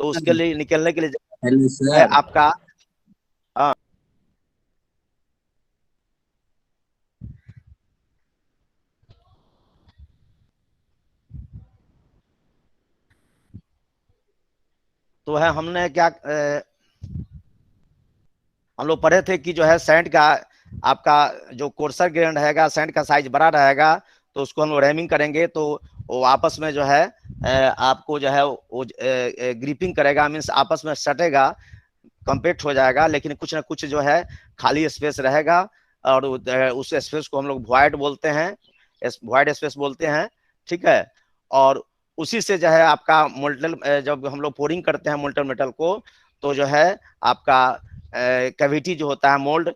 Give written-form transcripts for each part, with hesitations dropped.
तो उसके लिए निकलने के लिए हेलो है सर। आपका। हाँ, तो है हमने क्या हम लोग पढ़े थे कि जो है सैंड का आपका जो कोर्सर ग्रेन रहेगा, सैंड का साइज बड़ा रहेगा, तो उसको हम लोग रैमिंग करेंगे तो वो आपस में जो है आपको जो है वो ग्रिपिंग करेगा, मीन्स आपस में सटेगा, कंपेक्ट हो जाएगा, लेकिन कुछ ना कुछ जो है खाली स्पेस रहेगा, और उस स्पेस को हम लोग वॉइड बोलते हैं, वॉइड स्पेस बोलते हैं। ठीक है। और उसी से जो है आपका मोल्टल, जब हम लोग पोरिंग करते हैं मोल्टन मेटल को, तो जो है आपका कैविटी जो होता है मोल्ड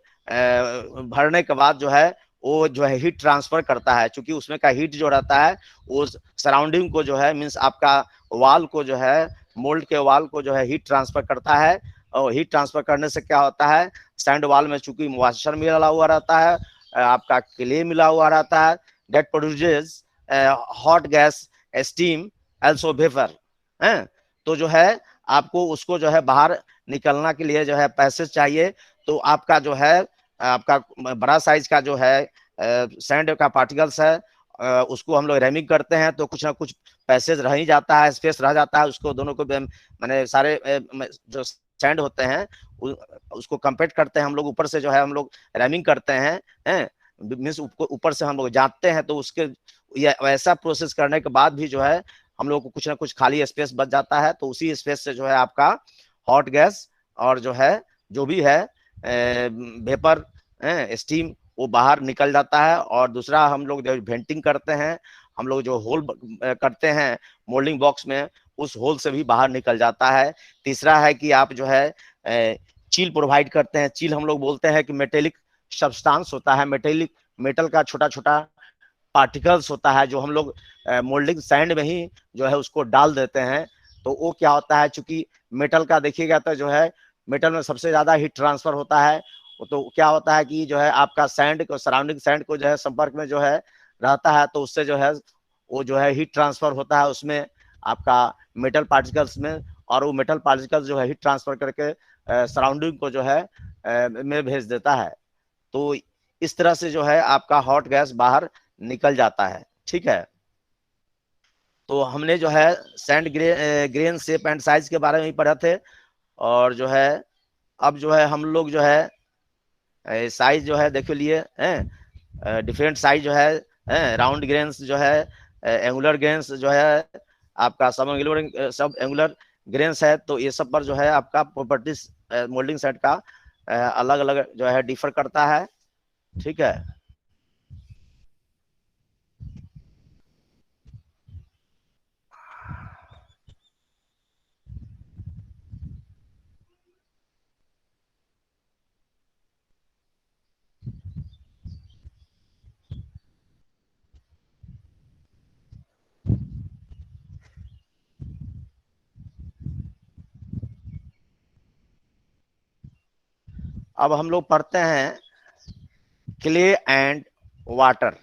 भरने के बाद जो है वो जो है हीट ट्रांसफर करता है, क्योंकि उसमें का हीट जो रहता है वो सराउंडिंग को जो है मीन्स आपका वाल को जो है, मोल्ड के वाल को जो है हीट ट्रांसफर करता है। और हीट ट्रांसफर करने से क्या होता है, सैंड वाल में चूंकि मॉइस्चर मिला हुआ रहता है, आपका क्ले मिला हुआ रहता है, that produces hot gas, steam, also vapour है। तो जो है आपको उसको जो है बाहर निकलना के लिए जो है पैसेज चाहिए। तो आपका जो है आपका बड़ा साइज का जो है सैंड का पार्टिकल्स है, उसको हम लोग रैमिंग करते हैं तो कुछ ना कुछ पैसेज रह ही जाता है, स्पेस रह जाता है, उसको दोनों को मैंने सारे जो सैंड होते हैं उसको कंपेक्ट करते हैं हम लोग, ऊपर से जो है हम लोग रैमिंग करते हैं मीन्स ऊपर से हम लोग जाते हैं, तो उसके वैसा प्रोसेस करने के बाद भी जो है हम लोग को कुछ ना कुछ खाली स्पेस बच जाता है, तो उसी स्पेस से जो है आपका हॉट गैस और जो है जो भी है वेपर, स्टीम, वो बाहर निकल जाता है। और दूसरा हम लोग जो वेंटिंग करते हैं, हम लोग जो होल करते हैं मोल्डिंग बॉक्स में, उस होल से भी बाहर निकल जाता है। तीसरा है कि आप जो है चील प्रोवाइड करते हैं। चील हम लोग बोलते हैं कि मेटेलिक सब्सटेंस होता है, मेटेलिक मेटल का छोटा छोटा पार्टिकल्स होता है, जो हम लोग मोल्डिंग सैंड में ही जो है उसको डाल देते हैं। तो वो क्या होता है, चूंकि मेटल का देखिएगा तो जो है मेटल में सबसे ज्यादा हीट ट्रांसफर होता है, तो क्या होता है कि जो है आपका सैंड को, सराउंडिंग सैंड को जो है संपर्क में जो है रहता है, तो उससे जो है वो जो है हीट ट्रांसफर होता है उसमें आपका मेटल पार्टिकल्स में, और वो मेटल पार्टिकल्स जो है हीट ट्रांसफर करके सराउंडिंग को जो है में भेज देता है। तो इस तरह से जो है आपका हॉट गैस बाहर निकल जाता है। ठीक है। तो हमने जो है sand grain shape and size के बारे में ही पढ़ा थे। और जो है अब जो है हम लोग जो है साइज जो है देख लिए हैं, डिफरेंट साइज जो है राउंड ग्रेन्स जो है, एंगुलर ग्रेन्स जो है आपका सब एंगुलर ग्रेन्स है। तो ये सब पर जो है आपका प्रॉपर्टीज मोल्डिंग सेट का अलग अलग जो है डिफर करता है। ठीक है। अब हम लोग पढ़ते हैं क्ले एंड वाटर।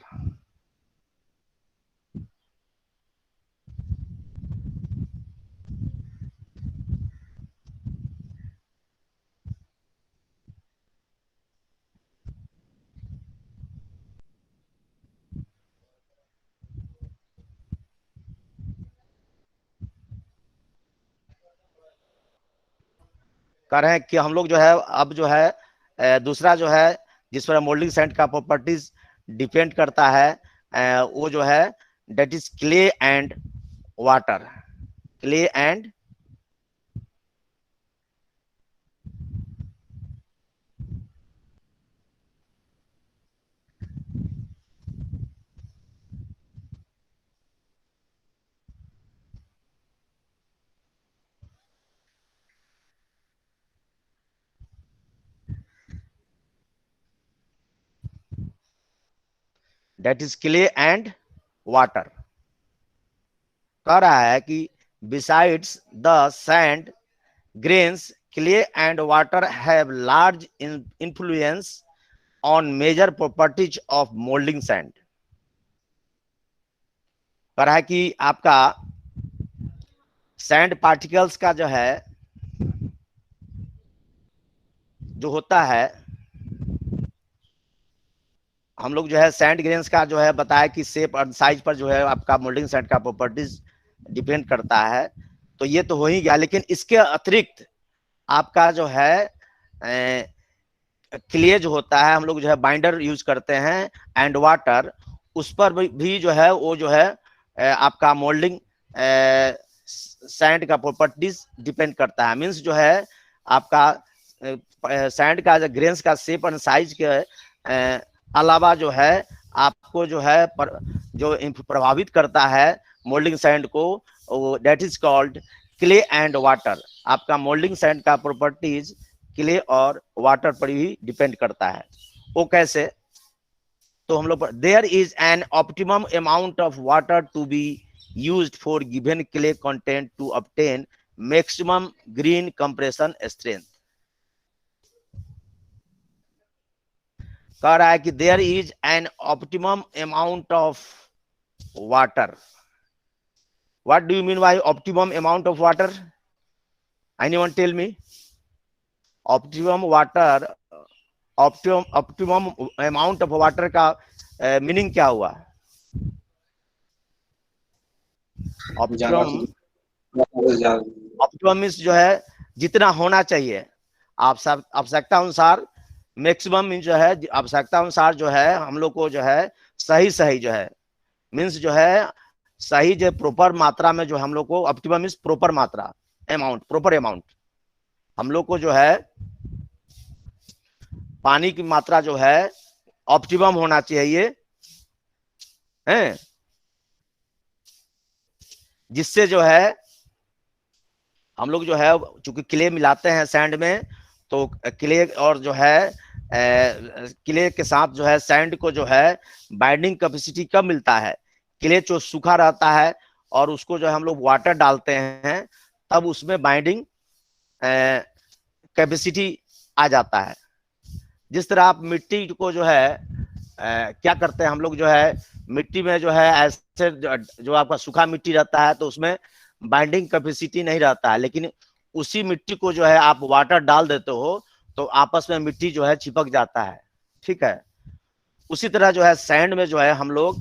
कह रहे हैं कि हम लोग जो है अब जो है दूसरा जो है जिस पर मोल्डिंग सैंड का प्रॉपर्टीज डिपेंड करता है, वो जो है that is clay and water. Clay and that is clay and water. कह रहा है कि besides the sand grains, clay and water have large influence on major properties of molding sand। कह रहा है कि आपका सैंड पार्टिकल्स का जो है, जो होता है, हम लोग जो है सैंड ग्रेन्स का जो है बताया कि शेप और साइज पर जो है आपका मोल्डिंग सैंड का प्रॉपर्टीज डिपेंड करता है। तो ये तो हो ही गया, लेकिन इसके अतिरिक्त आपका जो है क्ले जो होता है, हम लोग जो है बाइंडर यूज करते हैं एंड वाटर, उस पर भी जो है वो जो है आपका मोल्डिंग सैंड का प्रॉपर्टीज डिपेंड करता है। मीन्स जो है आपका सैंड का जो ग्रेन्स का शेप एंड साइज के अलावा जो है आपको जो है जो प्रभावित करता है मोल्डिंग सैंड को, that is called clay and water. आपका मोल्डिंग सैंड का प्रॉपर्टीज क्ले और वाटर पर भी डिपेंड करता है। वो कैसे? तो हम लोग there is an optimum amount of water to be used for given clay content to obtain maximum green compression strength. कह रहा है कि there is an optimum amount of water. What do you mean by optimum amount of water? Anyone tell me? Optimum water, optimum amount of water का meaning क्या हुआ? Optimum means जो है जितना होना चाहिए, आप सब आवश्यकता अनुसार। मैक्सिमम मीन्स जो है आवश्यकता अनुसार जो है हम लोग को जो है सही सही जो है मीन्स जो है सही जो प्रॉपर मात्रा में जो हम लोग को, ऑप्टिमम मीन्स प्रॉपर मात्रा, अमाउंट, प्रॉपर अमाउंट। हम लोग को जो है पानी की मात्रा जो है ऑप्टिमम होना चाहिए है, जिससे जो है हम लोग जो है चूंकि क्ले मिलाते हैं सैंड में, तो क्ले और जो है क्ले के साथ जो है सैंड को जो है बाइंडिंग कैपेसिटी कब मिलता है? क्ले जो सूखा रहता है और उसको जो है हम लोग वाटर डालते हैं, तब उसमें बाइंडिंग कैपेसिटी आ जाता है। जिस तरह आप मिट्टी को जो है क्या करते हैं हम लोग जो है मिट्टी में जो है ऐसे जो आपका सूखा मिट्टी रहता है तो उसमें बाइंडिंग कैपेसिटी नहीं रहता है, लेकिन उसी मिट्टी को जो है आप वाटर डाल देते हो तो आपस में मिट्टी जो है चिपक जाता है। ठीक है, उसी तरह जो है सैंड में जो है हम लोग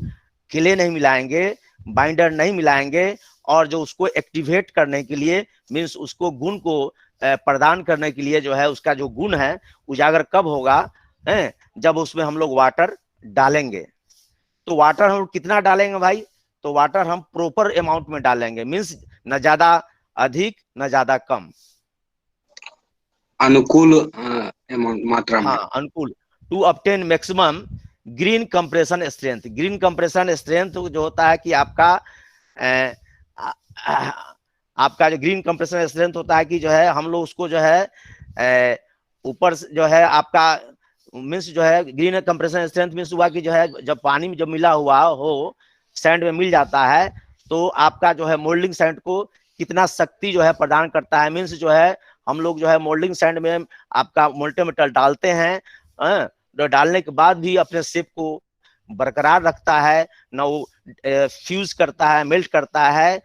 क्ले नहीं मिलाएंगे, बाइंडर नहीं मिलाएंगे, और जो उसको एक्टिवेट करने के लिए मीन्स उसको गुण को प्रदान करने के लिए जो है उसका जो गुण है उजागर कब होगा है? जब उसमें हम लोग वाटर डालेंगे। तो वाटर हम कितना डालेंगे भाई? तो वाटर हम प्रॉपर अमाउंट में डालेंगे, मीन्स न ज्यादा अधिक न ज्यादा कम, अनुकूल मात्रा में। हाँ अनुकूल। To obtain maximum green compression strength. Green compression strength जो होता है कि आपका आपका जो ग्रीन कंप्रेशन स्ट्रेंथ होता है कि जो है हम लोग उसको जो है ऊपर से जो है आपका मीन्स जो है ग्रीन कंप्रेशन स्ट्रेंथ मीन्स हुआ कि जो है जब पानी में जब मिला हुआ हो सैंड में मिल जाता है तो आपका जो है मोल्डिंग सैंड को कितना शक्ति जो है प्रदान करता है। मीन्स जो है हम लोग जो है मोल्डिंग सैंड में आपका मोल्टेन मेटल डालते हैं, तो डालने के बाद भी अपने शेप को बरकरार रखता है, ना वो फ्यूज करता है, मेल्ट करता है।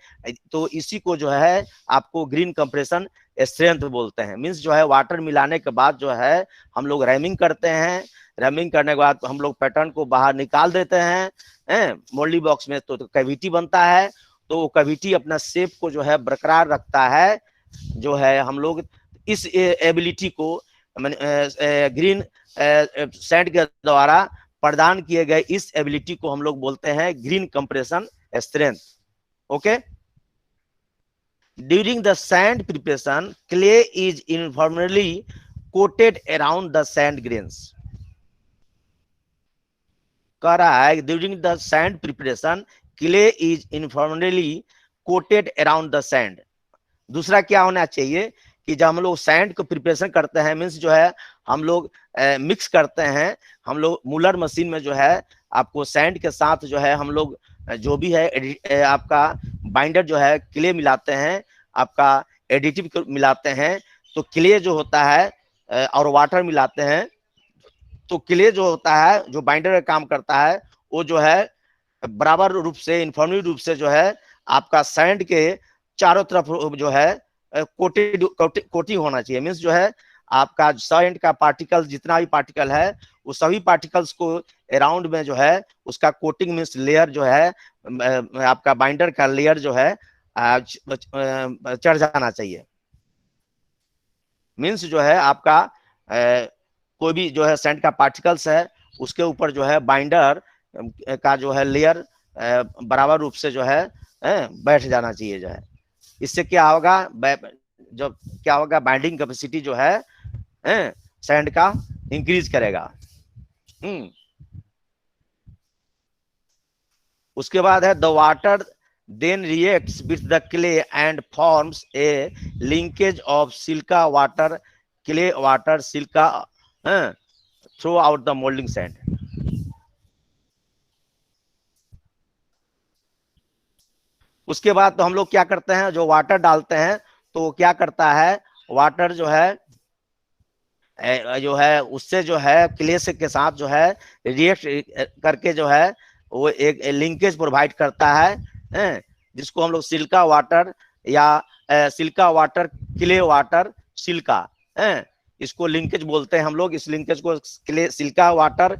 तो इसी को जो है आपको ग्रीन कंप्रेशन स्ट्रेंथ बोलते हैं। मीन्स जो है वाटर मिलाने के बाद जो है हम लोग रैमिंग करते हैं, रैमिंग करने के बाद हम लोग पैटर्न को बाहर निकाल देते हैं मोल्डिंग बॉक्स में, तो कैविटी बनता है। तो वो कैविटी अपना शेप को जो है बरकरार रखता है। जो है हम लोग इस एबिलिटी को ग्रीन सैंड के द्वारा प्रदान किए गए इस एबिलिटी को हम लोग बोलते हैं green compression strength. Okay, during the sand preparation clay is uniformly coated around the sand grains. कह रहा है during the sand preparation clay is uniformly coated around the sand. दूसरा क्या होना चाहिए कि जब हम लोग सैंड को प्रिपरेशन करते हैं मीन्स जो है हम लोग मिक्स करते हैं, हम लोग मूलर मशीन में जो है आपको सैंड के साथ जो है हम लोग जो भी है आपका बाइंडर जो है क्ले मिलाते हैं, आपका एडिटिव मिलाते हैं। तो क्ले जो होता है और वाटर मिलाते हैं, तो क्ले जो होता है जो बाइंडर का काम करता है वो जो है बराबर रूप से यूनिफॉर्मली रूप से जो है आपका सैंड के चारों तरफ जो है कोटिंग होना चाहिए। मीन्स जो है आपका सैंड का पार्टिकल, जितना भी पार्टिकल है वो सभी पार्टिकल्स को अराउंड में जो है उसका कोटिंग मीन्स लेयर जो है आपका बाइंडर का लेयर जो है चढ़ जाना चाहिए। मीन्स जो है आपका कोई भी जो है सैंड का पार्टिकल्स है उसके ऊपर जो है बाइंडर का जो है लेयर बराबर रूप से जो है बैठ जाना चाहिए जो है। इससे क्या होगा, जो क्या होगा, बाइंडिंग कैपेसिटी जो है सैंड का इंक्रीज करेगा। उसके बाद है the water then reacts with the clay and forms a linkage of silica water, clay water silica throughout the moulding sand. उसके बाद तो हम लोग क्या करते हैं, जो वाटर डालते हैं तो क्या करता है, वाटर जो है उससे जो है क्ले से के साथ जो है रिएक्ट करके जो है वो एक लिंकेज प्रोवाइड करता है, जिसको हम लोग सिल्का वाटर या Chilka water clay water Chilka इसको लिंकेज बोलते हैं हम लोग। इस लिंकेज को clay Chilka water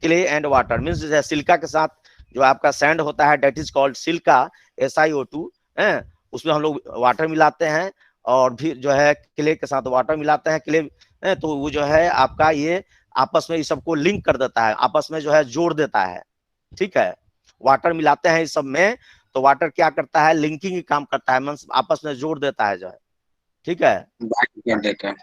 clay and water means Chilka के साथ जो आपका सैंड होता है that is called Chilka SiO2, उसमें हम लोग वाटर मिलाते हैं और फिर जो है क्ले के साथ वाटर मिलाते हैं क्ले, तो वो जो है आपका ये आपस में इस सबको लिंक कर देता है, आपस में जो है जोड़ देता है। ठीक है, वाटर मिलाते हैं इस सब में तो वाटर क्या करता है, लिंकिंग ही काम करता है, मींस आपस में जोड़ देता है जो है। ठीक है, कर देता है।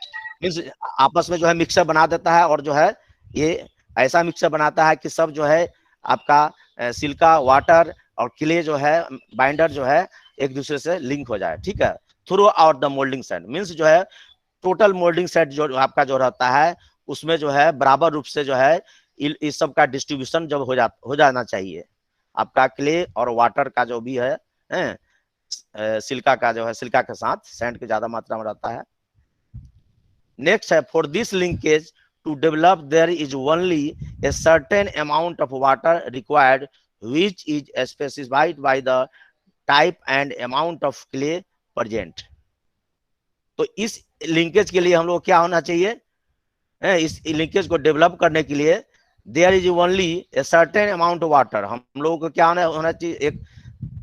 मीन्स आपस में जो है मिक्सर बना देता है और जो है ये ऐसा मिक्सर बनाता है कि सब जो है आपका सिल्का वाटर और क्ले जो है बाइंडर जो है एक दूसरे से लिंक हो जाए। ठीक है, through out the moulding set means जो है टोटल मोल्डिंग सेट जो आपका जो रहता है उसमें जो है बराबर रूप से जो है इस सब का डिस्ट्रीब्यूशन जब हो जाना चाहिए। आपका क्ले और वाटर का जो भी है सिल्का का जो है सिल्का के साथ सैंड की ज्यादा मात्रा में रहता है। नेक्स्ट है for this linkage to develop there is only a certain amount of water required which is specified by the type and amount of clay present। तो इस लिंकेज के लिए हम लोग क्या होना चाहिए, इस लिंकेज को डेवलप करने के लिए there is only a certain amount of water, हम लोगों को क्या होना चाहिए, एक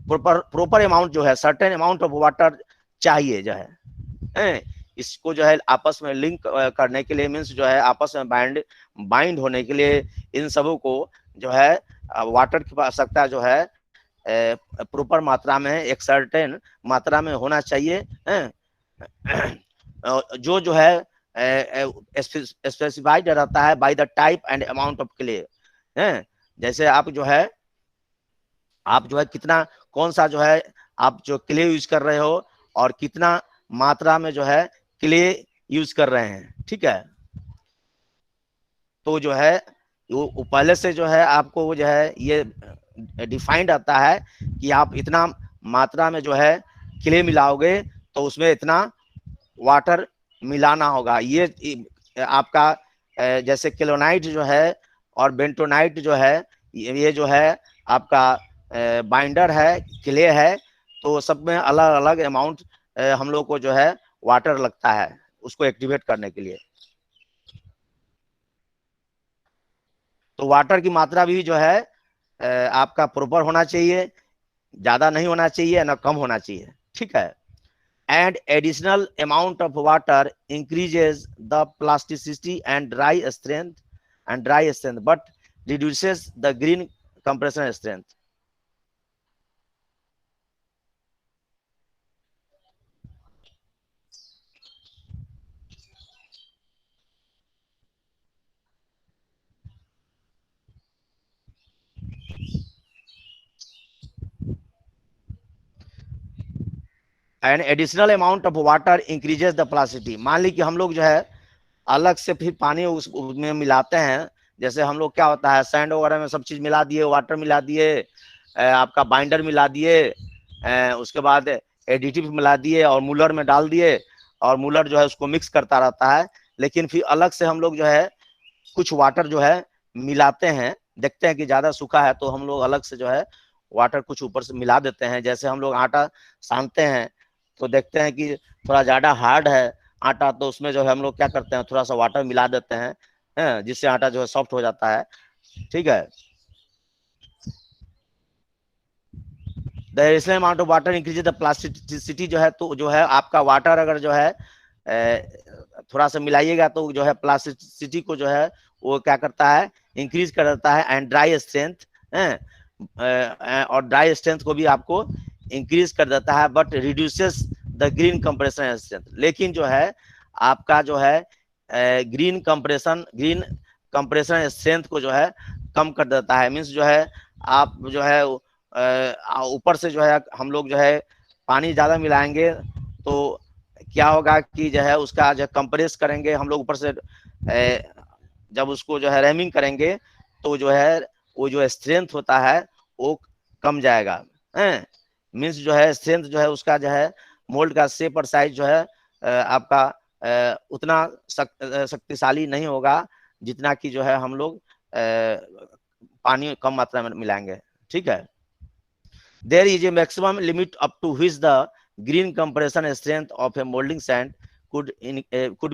प्रॉपर अमाउंट जो है सर्टेन अमाउंट ऑफ वाटर चाहिए जो है, इसको जो है आपस में लिंक करने के लिए मीन्स जो है आपस में बाइंड होने के लिए इन सबों को जो है वाटर की आवश्यकता जो है प्रॉपर मात्रा में एक सर्टेन मात्रा में होना चाहिए, जो है स्पेसिफाइड रहता है by the type and amount of clay. जैसे आप जो है कितना कौन सा जो है आप जो क्ले यूज कर रहे हो और कितना मात्रा में जो है क्ले यूज कर रहे हैं। ठीक है, तो जो है वो पहले से जो है आपको वो जो है ये डिफाइंड आता है कि आप इतना मात्रा में जो है क्ले मिलाओगे तो उसमें इतना वाटर मिलाना होगा। ये आपका जैसे केलोनाइट जो है और बेंटोनाइट जो है ये जो है आपका बाइंडर है क्ले है, तो सब में अलग अलग अमाउंट हम लोग को जो है वाटर लगता है उसको एक्टिवेट करने के लिए। तो वाटर की मात्रा भी जो है आपका प्रॉपर होना चाहिए, ज्यादा नहीं होना चाहिए ना कम होना चाहिए। ठीक है, and additional amount of water increases the plasticity and dry strength but reduces the green compression strength। And additional amount of water increases the plasticity. मान ली कि हम लोग जो है अलग से फिर पानी उसमें मिलाते हैं, जैसे हम लोग क्या होता है सैंड वगैरह में सब चीज मिला दिए, वाटर मिला दिए, आपका बाइंडर मिला दिए, उसके बाद एडिटिव मिला दिए और मूलर में डाल दिए और मूलर जो है उसको मिक्स करता रहता है। लेकिन फिर अलग से हम लोग जो है कुछ वाटर जो है मिलाते हैं, देखते हैं कि ज्यादा सूखा है तो हम लोग अलग से जो है वाटर कुछ ऊपर से मिला देते हैं। जैसे हम लोग आटा सानते हैं तो देखते हैं कि थोड़ा ज्यादा हार्ड है आटा, तो उसमें जो है हम लोग क्या करते हैं, थोड़ा सा वाटर मिला देते हैं, जिससे आटा जो है सॉफ्ट हो जाता है। ठीक है, the additional amount of water increase the plasticity जो है, तो जो है आपका वाटर अगर जो है थोड़ा सा मिलाइएगा तो जो है प्लास्टिसिटी को जो है वो क्या करता है, इंक्रीज कर देता है। एंड ड्राई स्ट्रेंथ, और ड्राई स्ट्रेंथ को भी आपको इंक्रीज कर देता है, but reduces the green compression strength. लेकिन जो है आपका जो है ग्रीन कंप्रेशन स्ट्रेंथ को जो है कम कर देता है। मीन्स जो है आप जो है ऊपर से जो है हम लोग जो है पानी ज्यादा मिलाएंगे तो क्या होगा कि जो है उसका जो कंप्रेस करेंगे हम लोग ऊपर से, जब उसको जो है रैमिंग करेंगे तो जो है वो जो स्ट्रेंथ होता है वो कम जाएगा। मीन्स जो है स्ट्रेंथ जो है उसका जो है मोल्ड का शेप और साइज जो है आपका उतना शक्तिशाली नहीं होगा जितना कि जो है हम लोग पानी कम मात्रा में मिलाएंगे। ठीक है, there is a maximum limit up to which the green compression strength of a molding sand could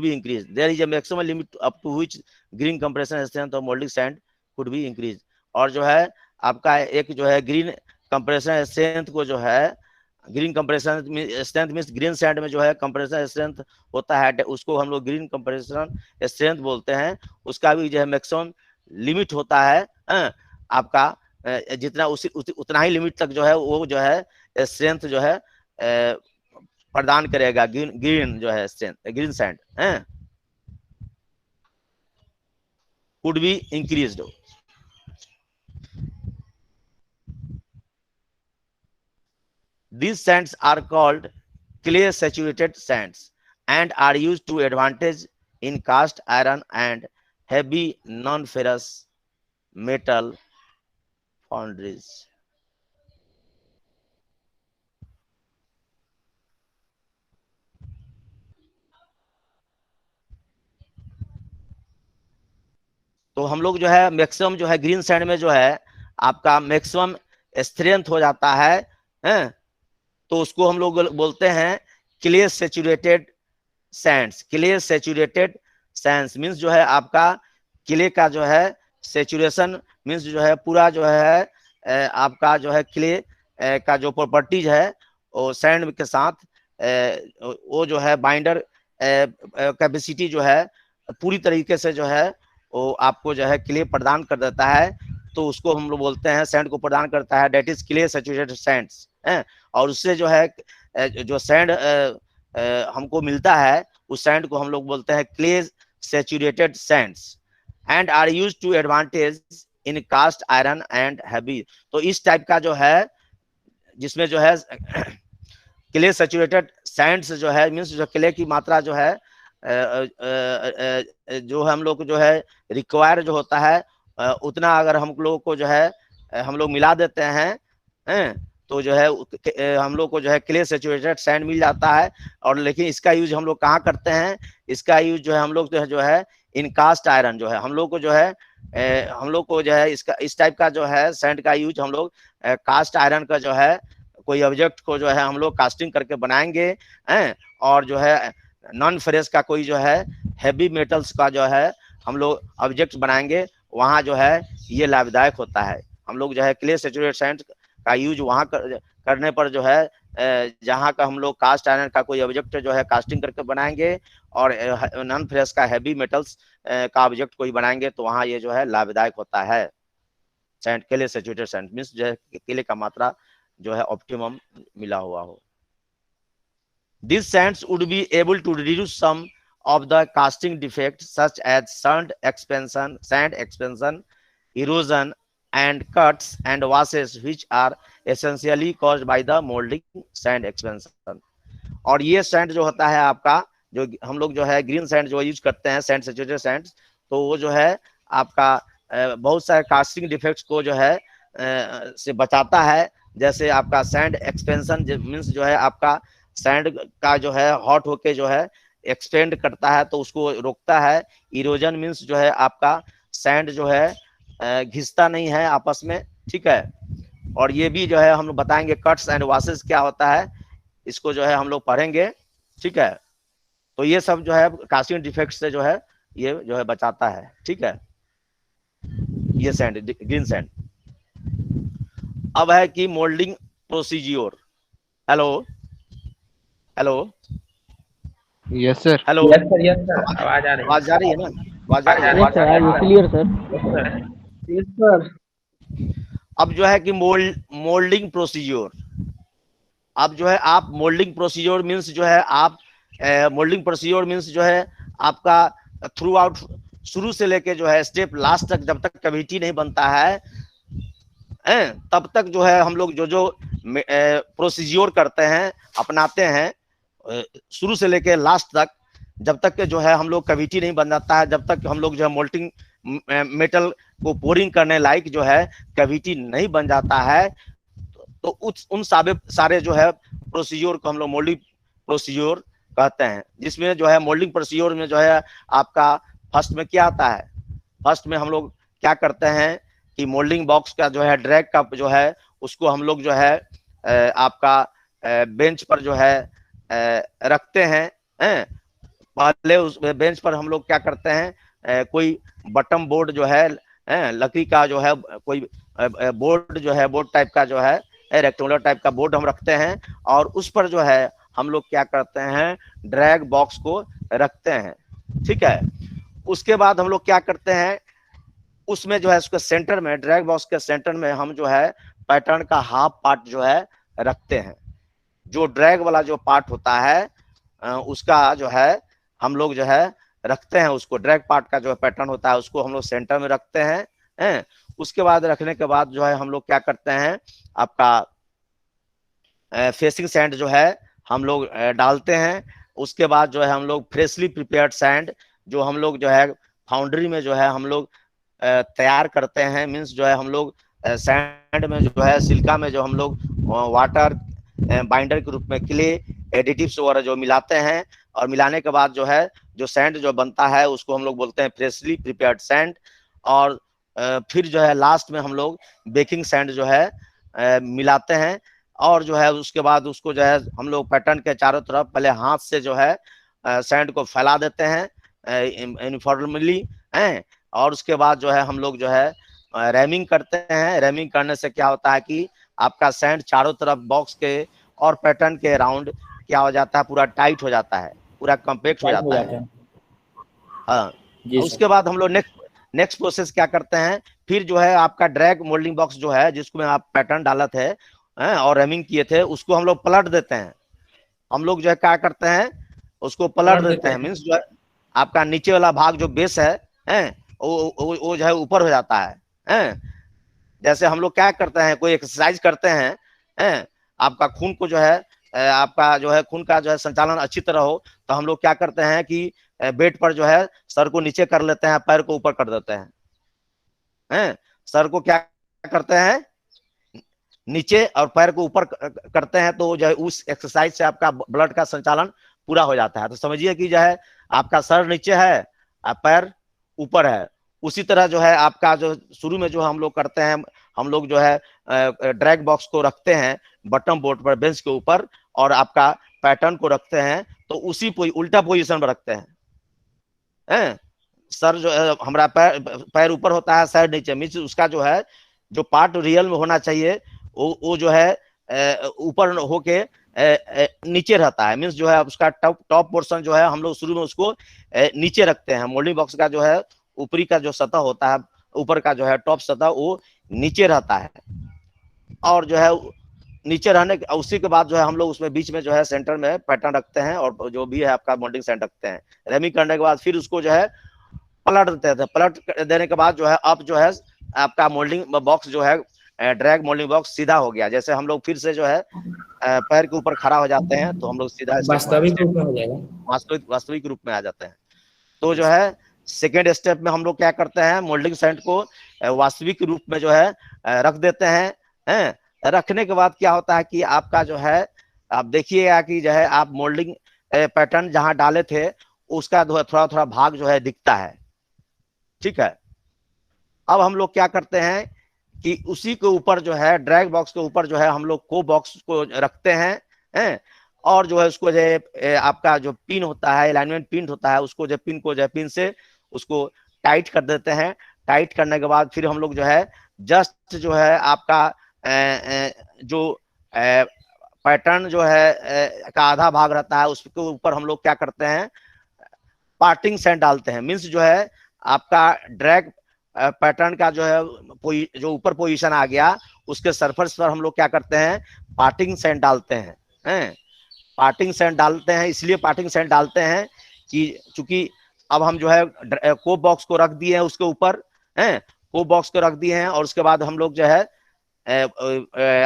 be increased. There is a maximum limit up to which green compression strength of molding sand could be increased. और जो है आपका एक जो है green compression strength को जो है, green compression strength means green sand में जो है कंप्रेशन स्ट्रेंथ होता है, उसको हम लोग ग्रीन कंप्रेशन स्ट्रेंथ बोलते हैं। उसका भी जो है मैक्सिमम लिमिट होता है, आपका जितना उतना ही लिमिट तक जो है वो जो है स्ट्रेंथ जो है प्रदान करेगा ग्रीन जो है strength, green sand could be increased. These sands are called clay saturated sands and are used to advantage in cast iron and heavy non-ferrous metal foundries. तो हम लोग जो है मैक्सिमम जो है ग्रीन सैंड में जो है आपका मैक्सिमम स्ट्रेंथ हो जाता है, तो उसको हम लोग बोलते हैं clay saturated Sands. Clay saturated Sands means जो है आपका क्ले का जो है सेचुरेशन मीन्स जो है पूरा जो है आपका जो है क्ले का जो प्रॉपर्टीज है वो सैंड के साथ वो जो है बाइंडर कैपेसिटी जो है पूरी तरीके से जो है वो आपको जो है क्ले प्रदान कर देता है, तो उसको हम लोग बोलते हैं सैंड को प्रदान करता है, that is clay saturated sands. और उससे जो है जो सैंड हमको मिलता है उस सैंड को हम लोग बोलते हैं clay saturated sands and are use to advantage in cast iron and heavy. तो इस टाइप का जो है जिसमें जो है क्ले सेचुरेटेड सैंड्स जो है मीन्स जो क्ले की मात्रा जो है जो हम लोग जो है रिक्वायर जो होता है उतना अगर हम लोग को जो है हम लोग मिला देते हैं तो जो है हम लोग को जो है क्ले सेचुरेटेड सैंड मिल जाता है। और लेकिन इसका यूज हम लोग कहाँ करते हैं, इसका यूज जो है हम लोग जो है इन कास्ट आयरन जो है हम लोग को जो है इसका इस टाइप का जो है सैंड का यूज हम लोग कास्ट आयरन का जो है कोई ऑब्जेक्ट को जो है हम लोग कास्टिंग करके बनाएंगे, और जो है नॉन फेरस का कोई जो है हैवी मेटल्स का जो है हम लोग ऑब्जेक्ट बनाएंगे, वहाँ जो है ये लाभदायक होता है। हम लोग जो है क्ले सेचुरेटेड सैंड का यूज वहाँ करने पर जो है जहाँ का हम लोग कास्ट आयरन का कोई ऑब्जेक्ट जो है कास्टिंग करके बनाएंगे और नॉन फेरस का हैवी मेटल्स का ऑब्जेक्ट कोई बनाएंगे तो वहाँ ये जो है लाभदायक होता है। Sand clay saturated sand means जो है क्ले का मात्रा जो है ऑप्टिमम मिला हुआ हो। These sands would be able to reduce some of the casting defects such as sand expansion, erosion, and cuts and washes, which are essentially caused by the molding sand expansion. और ये sand जो होता है आपका जो हम लोग जो है ग्रीन सैंड जो यूज करते हैं सैंड सेचुरेटेड सैंड, तो वो जो है आपका बहुत सारे कास्टिंग डिफेक्ट्स को जो है से बचाता है। जैसे आपका सैंड एक्सपेंशन मीन्स जो है आपका सैंड का जो है हॉट होके जो है एक्सपेंड करता है तो उसको रोकता है। इरोजन मीन्स जो है आपका सैंड जो है घिसता नहीं है आपस में, ठीक है। और ये भी जो है हम लोग बताएंगे कट्स एंड वाशेस क्या होता है, इसको जो है हम लोग पढ़ेंगे, ठीक है। तो ये सब जो है कास्टिंग डिफेक्ट से जो है ये जो है बचाता है, ठीक है, ये सैंड, ग्रीन सैंड। अब है कि moulding procedure. Hello hello yes sir. Hello, yes sir, yes sir, आवाज आ रही है। आवाज जा रही है ना? आवाज आ रही है? Yes sir, are you clear sir? Yes sir. अब जो है कि मोल्डिंग प्रोसीज्योर, अब जो है आप मोल्डिंग प्रोसीज्योर मीन्स जो है आप मोल्डिंग प्रोसीज्योर मीन्स जो है आपका थ्रू आउट, शुरू से लेके जो है स्टेप लास्ट तक, जब तक कैविटी नहीं बनता है तब तक जो है हम लोग जो जो प्रोसीज्योर करते हैं, अपनाते हैं, शुरू से लेके लास्ट तक, जब तक जो है हम लोग कैविटी नहीं बन जाता है, जब तक हम लोग जो है मोल्टिंग मेटल को पोरिंग करने लायक जो है कैविटी नहीं बन जाता है, तो उन सारे जो है प्रोसीज्योर को हम लोग मोल्डिंग प्रोसीज्योर कहते हैं। जिसमें जो है मोल्डिंग प्रोसीज्योर में जो है आपका फर्स्ट में क्या आता है, फर्स्ट में हम लोग क्या करते हैं कि मोल्डिंग बॉक्स का जो है ड्रैग का जो है उसको हम लोग जो है आपका बेंच पर जो है रखते हैं। पहले उस बेंच पर हम लोग क्या करते हैं, कोई बटम बोर्ड जो है लकड़ी का जो है कोई बोर्ड जो है, बोर्ड टाइप का जो है रेक्टेंगुलर टाइप का बोर्ड हम रखते हैं, और उस पर जो है हम लोग क्या करते हैं, ड्रैग बॉक्स को रखते हैं, ठीक है। उसके बाद हम लोग क्या करते हैं, उसमें जो है उसके सेंटर में, ड्रैग बॉक्स के सेंटर में हम जो है पैटर्न का हाफ पार्ट जो है रखते हैं। जो ड्रैग वाला जो पार्ट होता है उसका जो है हम लोग जो है रखते हैं, उसको ड्रैग पार्ट का जो पैटर्न होता है उसको हम लोग सेंटर में रखते हैं। उसके बाद रखने के बाद जो है हम लोग क्या करते हैं, आपका फेसिंग सैंड जो है हम लोग डालते हैं। उसके बाद जो है हम लोग फ्रेशली प्रिपेयर्ड सैंड जो हम लोग जो है फाउंड्री में जो है हम लोग तैयार करते हैं, मीन्स जो है हम लोग सैंड में जो है सिलिका में जो हम लोग वाटर बाइंडर के रूप में क्ले एडिटिव्स वगैरह जो मिलाते हैं, और मिलाने के बाद जो है जो सैंड जो बनता है उसको हम लोग बोलते हैं फ्रेशली प्रिपेयर्ड सैंड। और फिर जो है लास्ट में हम लोग बेकिंग सैंड जो है मिलाते हैं, और जो है उसके बाद उसको जो है हम लोग पैटर्न के चारों तरफ पहले हाथ से जो है सैंड को फैला देते हैं यूनिफॉर्मली, और उसके बाद जो है हम लोग जो है रैमिंग करते हैं। रैमिंग करने से क्या होता है कि आपका सैंड चारों तरफ बॉक्स के और पैटर्न के अराउंड क्या हो जाता है, पूरा टाइट हो जाता है, पूरा कम्पैक्ट हो जाता है। हाँ, उसके बाद हम लोग नेक्स्ट प्रोसेस क्या करते हैं, फिर जो है आपका ड्रैग मोल्डिंग बॉक्स जो है जिसको में आप पैटर्न डाला थे और रैमिंग किए थे उसको हम लोग पलट देते हैं। हम लोग जो है क्या करते हैं, उसको पलट देते हैं, मीन्स जो है आपका नीचे वाला भाग जो बेस है वो जो है ऊपर हो जाता है। जैसे हम लोग क्या करते हैं, कोई एक्सरसाइज करते हैं, आपका खून को जो है आपका जो है खून का जो है संचालन अच्छी तरह हो, तो हम लोग क्या करते हैं कि बेड पर जो है सर को नीचे कर लेते हैं, पैर को ऊपर कर देते हैं। सर को क्या करते हैं, नीचे, और पैर को ऊपर करते हैं, तो जो है उस एक्सरसाइज से आपका ब्लड का संचालन पूरा हो जाता है। तो समझिए कि जो है आपका सर नीचे है, पैर ऊपर है। उसी तरह जो है आपका जो शुरू में जो हम लोग करते हैं, हम लोग जो है ड्रैग बॉक्स को रखते हैं बटन बोर्ड पर बेंच के ऊपर, और आपका पैटर्न को रखते हैं, तो उसी उल्टा पोजीशन में रखते हैं। सर जो है हमारा पैर ऊपर होता है, सर नीचे, मीन्स उसका जो है जो पार्ट रियल में होना चाहिए वो जो है ऊपर होके नीचे रहता है, मीन्स जो है उसका टॉप पोर्शन जो है हम लोग शुरू में उसको नीचे रखते हैं। मोल्डिंग बॉक्स का जो है ऊपरी का जो सतह होता है, ऊपर का जो है टॉप सतह वो नीचे रहता है, और जो है नीचे रहने के उसी के बाद जो है हम लोग उसमें बीच में जो है सेंटर में पैटर्न रखते हैं, और जो भी है आपका मोल्डिंग सेंटर रखते हैं। रेमिंग करने के बाद फिर उसको जो है पलट देते थे। पलट देने के बाद जो है अब जो है आपका मोल्डिंग बॉक्स जो है ड्रैग मोल्डिंग बॉक्स सीधा हो गया। जैसे हम लोग फिर से जो है पैर के ऊपर खड़ा हो जाते हैं, तो हम लोग सीधा वास्तविक रूप में हो जाएगा, वास्तविक रूप में आ जाते हैं। तो जो है सेकेंड स्टेप में हम लोग क्या करते हैं, मोल्डिंग सैंड को वास्तविक रूप में जो है रख देते हैं। रखने के बाद क्या होता है कि आपका जो है आप देखिएगा कि जो है आप मोल्डिंग पैटर्न जहां डाले थे उसका थोड़ा थोड़ा भाग जो है दिखता है, ठीक है। अब हम लोग क्या करते हैं कि उसी के ऊपर जो है ड्रैग बॉक्स के ऊपर जो है हम लोग को बॉक्स को रखते हैं, और जो है उसको जो है आपका जो पिन होता है, अलाइनमेंट पिन होता है, उसको जो पिन को जो है पिन से उसको टाइट कर देते हैं। टाइट करने के बाद फिर हम लोग जो है जस्ट जो है आपका जो पैटर्न जो है का आधा भाग रहता है उसके ऊपर हम लोग क्या करते हैं, पार्टिंग सैंड डालते हैं। मीन्स जो है आपका ड्रैग पैटर्न का जो है जो ऊपर पोजीशन आ गया उसके सरफेस पर हम लोग क्या करते हैं, पार्टिंग सैंड डालते हैं। पार्टिंग सैंड डालते हैं, इसलिए पार्टिंग सैंड डालते हैं कि चूंकि अब हम जो है कोप बॉक्स को रख दिए हैं उसके ऊपर, कोप बॉक्स को रख दिए हैं और उसके बाद हम लोग जो है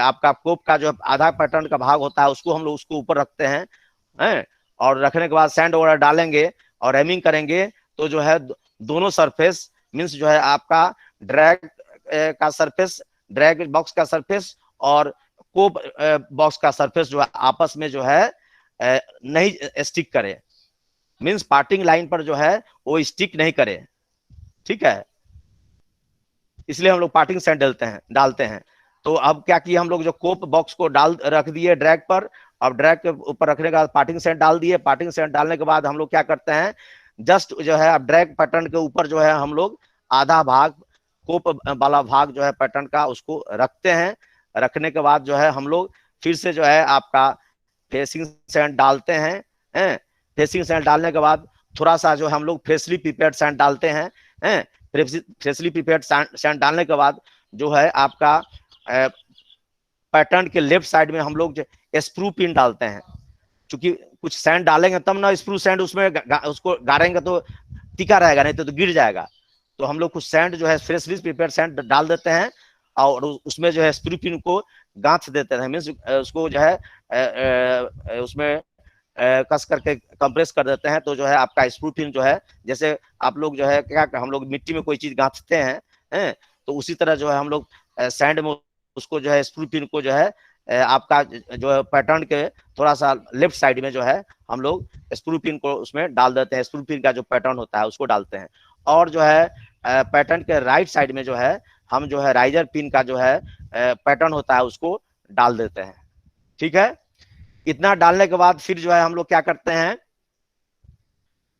आपका कोप का जो आधा पैटर्न का भाग होता है उसको हम लोग उसको ऊपर रखते हैं, और रखने के बाद सैंड वगैरह डालेंगे और रैमिंग करेंगे तो जो है दोनों सरफेस मीन्स जो है आपका ड्रैग का सरफेस, ड्रैग बॉक्स का सरफेस और कोप बॉक्स का सरफेस जो है आपस में जो है नहीं स्टिक करे। मीन्स पार्टिंग लाइन पर जो है वो स्टिक नहीं करे, ठीक है। इसलिए हम लोग पार्टिंग सैंड डालते हैं। तो अब क्या किया हम लोग, जो कोप बॉक्स को रख दिए ड्रैग पर, अब ड्रैग के ऊपर रखने के बाद पार्टिंग सैंड डाल दिए। पार्टिंग सैंड डालने के बाद हम लोग क्या करते हैं, जस्ट जो है अब ड्रैग पैटर्न के ऊपर जो है हम लोग आधा भाग कोप वाला भाग जो है पैटर्न का उसको रखते हैं। रखने के बाद जो है हम लोग फिर से जो है आपका फेसिंग सैंड डालते हैं। फेसिंग सैंड डालने के बाद थोड़ा सा जो हम लोग फ्रेशली प्रिपेयर्ड सैंड डालते हैं। फ्रेशली प्रिपेयर्ड सैंड डालने के बाद जो है आपका पैटर्न के लेफ्ट साइड में हम लोग स्प्रू पिन डालते हैं। क्योंकि कुछ सैंड डालेंगे तब ना स्प्रू सैंड उसमें उसको गाड़ेंगे तो टिका रहेगा, नहीं तो गिर जाएगा। तो हम लोग कुछ सैंड जो है फ्रेशली प्रिपेयर्ड सैंड डाल देते हैं और उसमें जो है स्प्रू पिन को गांथ देते हैं। मीन्स उसको जो है उसमें कस करके कंप्रेस कर देते हैं। तो जो है आपका स्क्रू पिन जो है, जैसे आप लोग जो है क्या हम लोग मिट्टी में कोई चीज गांथते हैं, तो उसी तरह जो है हम लोग सैंड में उसको जो है स्क्रू पिन को जो है आपका जो है पैटर्न के थोड़ा सा लेफ्ट साइड में जो है हम लोग स्क्रू पिन को उसमें डाल देते हैं। स्क्रू पिन का जो पैटर्न होता है उसको डालते हैं। और जो है पैटर्न के राइट साइड में जो है हम जो है राइजर पिन का जो है पैटर्न होता है उसको डाल देते हैं, ठीक है। इतना डालने के बाद फिर जो है हम लोग क्या करते हैं,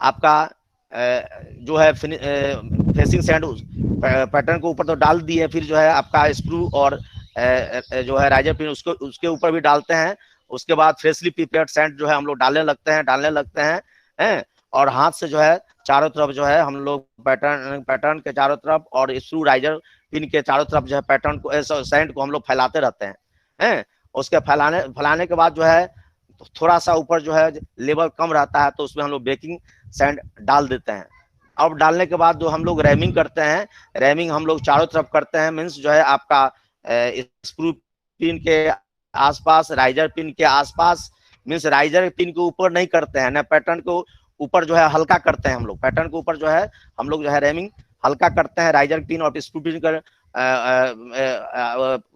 आपका जो है फेसिंग सैंड पैटर्न के ऊपर तो डाल दिए, फिर जो है आपका स्क्रू और जो है राइजर पिन उसके ऊपर भी डालते हैं। उसके बाद फ्रेशली प्रिपेयर्ड सैंड जो है हम लोग डालने लगते हैं और हाथ से जो है चारों तरफ जो है हम लोग पैटर्न के चारों तरफ और स्क्रू राइजर पिन के चारों तरफ जो है पैटर्न को सैंड को हम लोग फैलाते रहते हैं। उसके फैलाने के बाद जो है थोड़ा सा ऊपर जो है लेवल कम रहता है तो उसमें हम लोग बेकिंग सैंड डाल देते हैं। अब डालने के बाद जो हम लोग रैमिंग करते हैं, रैमिंग हम लोग चारों तरफ करते हैं। मीन्स जो है आपका स्क्रू पिन के आसपास, राइजर पिन के आसपास, मीन्स राइजर पिन के ऊपर नहीं करते हैं ना, पैटर्न को ऊपर जो है हल्का करते हैं हम लोग। पैटर्न के ऊपर जो है हम लोग जो है रैमिंग हल्का करते हैं, राइजर पिन और स्क्रू पिन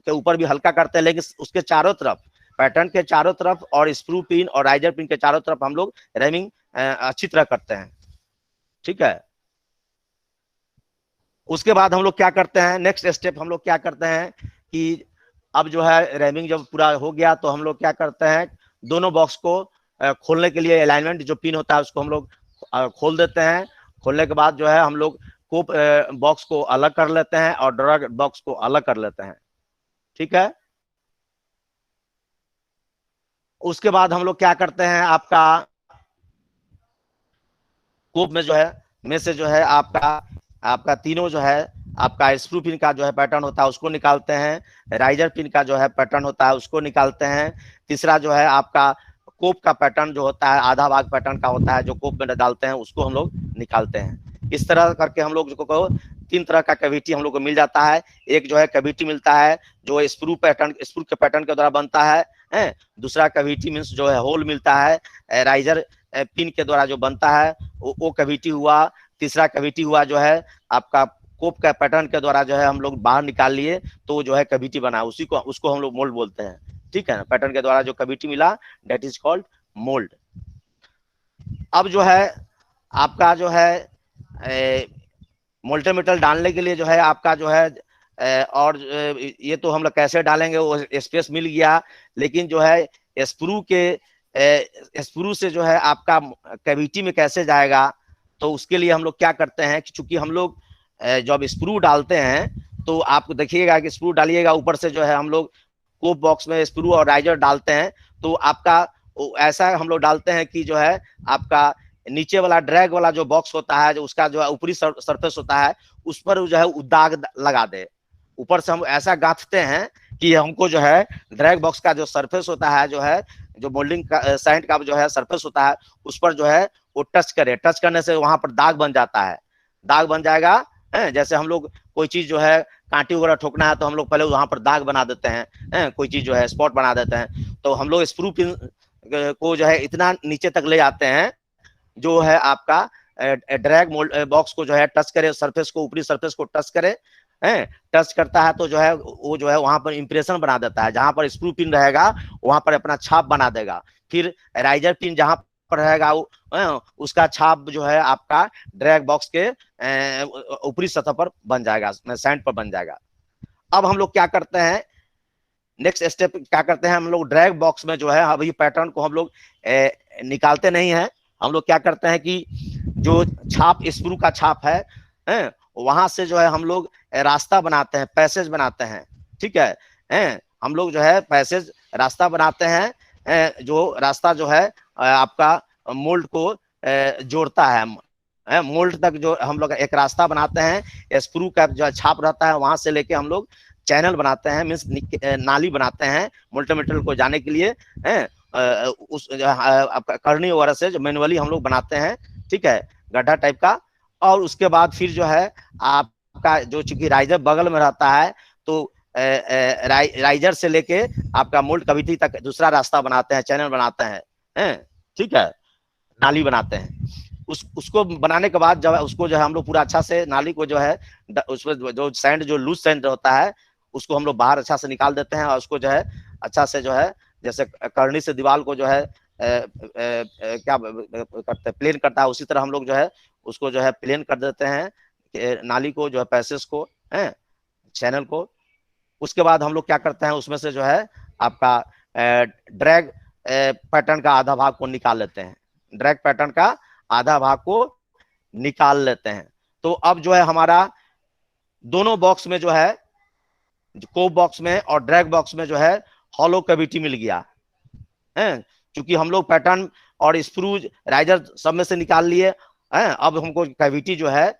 के ऊपर भी हल्का करते हैं, लेकिन उसके चारों तरफ, पैटर्न के चारों तरफ और स्क्रू पिन और राइजर पिन के चारों तरफ हम लोग रैमिंग अच्छी तरह करते हैं, ठीक है। उसके बाद हम लोग क्या करते हैं, नेक्स्ट स्टेप हम लोग क्या करते हैं कि अब जो है रैमिंग जब पूरा हो गया तो हम लोग क्या करते हैं, दोनों बॉक्स को खोलने के लिए अलाइनमेंट जो पिन होता है उसको हम लोग खोल देते हैं। खोलने के बाद जो है हम लोग कोप बॉक्स को अलग कर लेते हैं और ड्रैग बॉक्स को अलग कर लेते हैं, ठीक है। उसके बाद हम लोग क्या करते हैं, आपका कोप में जो है में से जो है आपका तीनों जो है आपका स्क्रू पिन का जो है पैटर्न होता है उसको निकालते हैं, राइजर पिन का जो है पैटर्न होता है उसको निकालते हैं। तीसरा जो है आपका कोप का पैटर्न जो होता है आधा भाग पैटर्न का होता है जो कोप में डालते हैं उसको हम लोग निकालते हैं। इस तरह करके हम लोग को 3 तरह का कैविटी हम लोग को मिल जाता है। एक जो है कैविटी मिलता है जो स्क्रू के पैटर्न के द्वारा बनता है। दूसरा कैविटी मीन्स जो है होल मिलता है राइजर पिन के द्वारा जो बनता है वो कैविटी हुआ। तीसरा कैविटी हुआ जो है आपका कोप का पैटर्न के द्वारा जो है हम लोग बाहर निकाल लिए तो जो है कैविटी बना, उसको हम लोग मोल्ड बोलते हैं, ठीक है ना। पैटर्न के द्वारा जो कैविटी मिला दैट इज कॉल्ड मोल्ड। अब जो है आपका जो है मोल्टेन मेटल डालने के लिए जो है आपका जो है और ये तो हम लोग कैसे डालेंगे वो स्पेस मिल गया, लेकिन जो है स्क्रू के स्प्रू से जो है आपका कैविटी में कैसे जाएगा, तो उसके लिए हम लोग क्या करते हैं कि चूंकि हम लोग जब स्क्रू डालते हैं तो आप देखिएगा कि स्क्रू डालिएगा ऊपर से जो है हम लोग कोप बॉक्स में स्क्रू और राइजर डालते हैं, तो आपका ऐसा हम लोग डालते हैं कि जो है आपका नीचे वाला ड्रैग वाला जो बॉक्स होता है, जो उसका जो है ऊपरी सरफेस होता है, उस पर जो है दाग लगा दे। ऊपर से हम ऐसा गांथते हैं कि हमको जो है ड्रैग बॉक्स का जो सरफेस होता है, जो है जो मोल्डिंग का सैंड का जो है सरफेस होता है, उस पर जो है वो टच करे, टच करने से वहां पर दाग बन जाता है, दाग बन जाएगा। जैसे हम लोग कोई चीज जो है कांटी वगैरह ठोकना है तो हम लोग पहले वहां पर दाग बना देते हैं, कोई चीज जो है स्पॉट बना देते हैं, तो हम लोग स्क्रू पिन को जो है इतना नीचे तक ले जाते हैं जो है आपका ड्रैग बॉक्स को जो है टच करे, सरफेस को, ऊपरी सरफेस को टच करे, टच करता है तो जो है वो जो है वहां पर इंप्रेशन बना देता है, जहां पर स्क्रू पिन रहेगा वहां पर अपना छाप बना देगा। फिर राइजर पिन जहां पर रहेगा उसका छाप जो है आपका ड्रैग बॉक्स के ऊपरी सतह पर बन जाएगा, सैंड पर बन जाएगा। अब हम लोग क्या करते हैं, नेक्स्ट स्टेप क्या करते हैं, हम लोग ड्रैग बॉक्स में जो है अभी पैटर्न को हम लोग निकालते नहीं है, हम लोग क्या करते हैं कि जो छाप स्क्रू का छाप है वहां से जो है हम लोग रास्ता बनाते हैं, पैसेज बनाते हैं, ठीक है, हम लोग जो है पैसेज रास्ता बनाते हैं, जो रास्ता जो है आपका मोल्ड को जोड़ता है, मोल्ड तक जो हम लोग एक रास्ता बनाते हैं, स्क्रू का जो छाप रहता है वहां से लेके हम लोग चैनल बनाते हैं, मीन्स नाली बनाते हैं मोल्टेड मेटल को जाने के लिए, उस करनी वगैरह से जो मैनुअली हम लोग बनाते हैं, ठीक है, गड्ढा टाइप का। और उसके बाद फिर जो है आपका जो चूंकि राइजर बगल में रहता है तो राइजर से लेके आपका मोल्ड कैविटी तक दूसरा रास्ता बनाते हैं, चैनल बनाते हैं, ठीक है, नाली बनाते हैं। उसको बनाने के बाद जब उसको जो है हम लोग पूरा अच्छा से नाली को जो है उसमें जो सैंड, जो लूज सैंड होता है उसको हम लोग बाहर अच्छा से निकाल देते हैं, और उसको जो है अच्छा से जो है जैसे करनी से दीवार को जो है क्या करते हैं, प्लेन करता है, उसी तरह हम लोग जो है उसको जो है प्लेन कर देते हैं, नाली को जो है पैसेज को, चैनल को। उसके बाद हम लोग क्या करते हैं, उसमें से जो है आपका ड्रैग पैटर्न का आधा भाग को निकाल लेते हैं, ड्रैग पैटर्न का आधा भाग को निकाल लेते हैं। तो अब जो है हमारा दोनों बॉक्स में जो है, कोप बॉक्स में और ड्रैग बॉक्स में जो है हॉलो कैविटी मिल गया है, क्योंकि हम लोग पैटर्न और स्क्रू राइजर सब में से निकाल लिए हैं। अब हमको कैविटी जो है,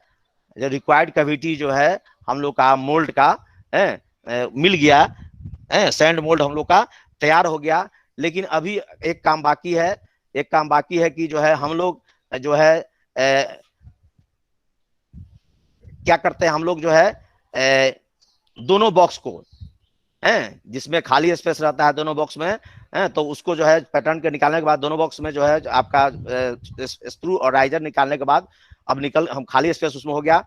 जो रिक्वायर्ड कैविटी जो है हम लोग का मोल्ड का मिल गया है, सैंड मोल्ड हम लोग का तैयार हो गया। लेकिन अभी एक काम बाकी है, एक काम बाकी है कि जो है हम लोग जो है क्या करते हैं, हम लोग जो है दोनों बॉक्स को जिसमें खाली स्पेस रहता है दोनों बॉक्स में, तो उसको जो है पैटर्न के निकालने के बाद दोनों बॉक्स में जो है आपका स्क्रू और राइजर निकालने के बाद अब हम खाली स्पेस उसमें हो गया।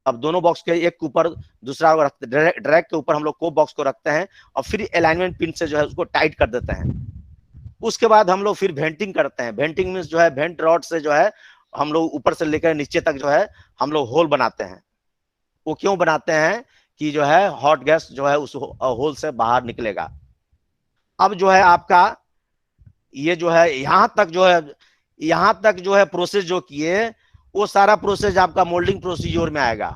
अब दोनों बॉक्स के एक के ऊपर दूसरा रखते, ड्रैग के ऊपर हम लोग कोप बॉक्स को रखते हैं और फिर अलाइनमेंट पिन से जो है उसको टाइट कर देते हैं। उसके बाद हम लोग फिर वेंटिंग करते हैं, वेंटिंग मीन्स जो है वेंट रॉड से जो है हम लोग ऊपर से लेकर नीचे तक जो है हम लोग होल बनाते हैं। वो क्यों बनाते हैं कि जो है हॉट गैस जो है उस होल से बाहर निकलेगा। अब जो है आपका ये जो है यहां तक जो है प्रोसेस जो किए वो सारा प्रोसेस आपका मोल्डिंग प्रोसीजर में आएगा।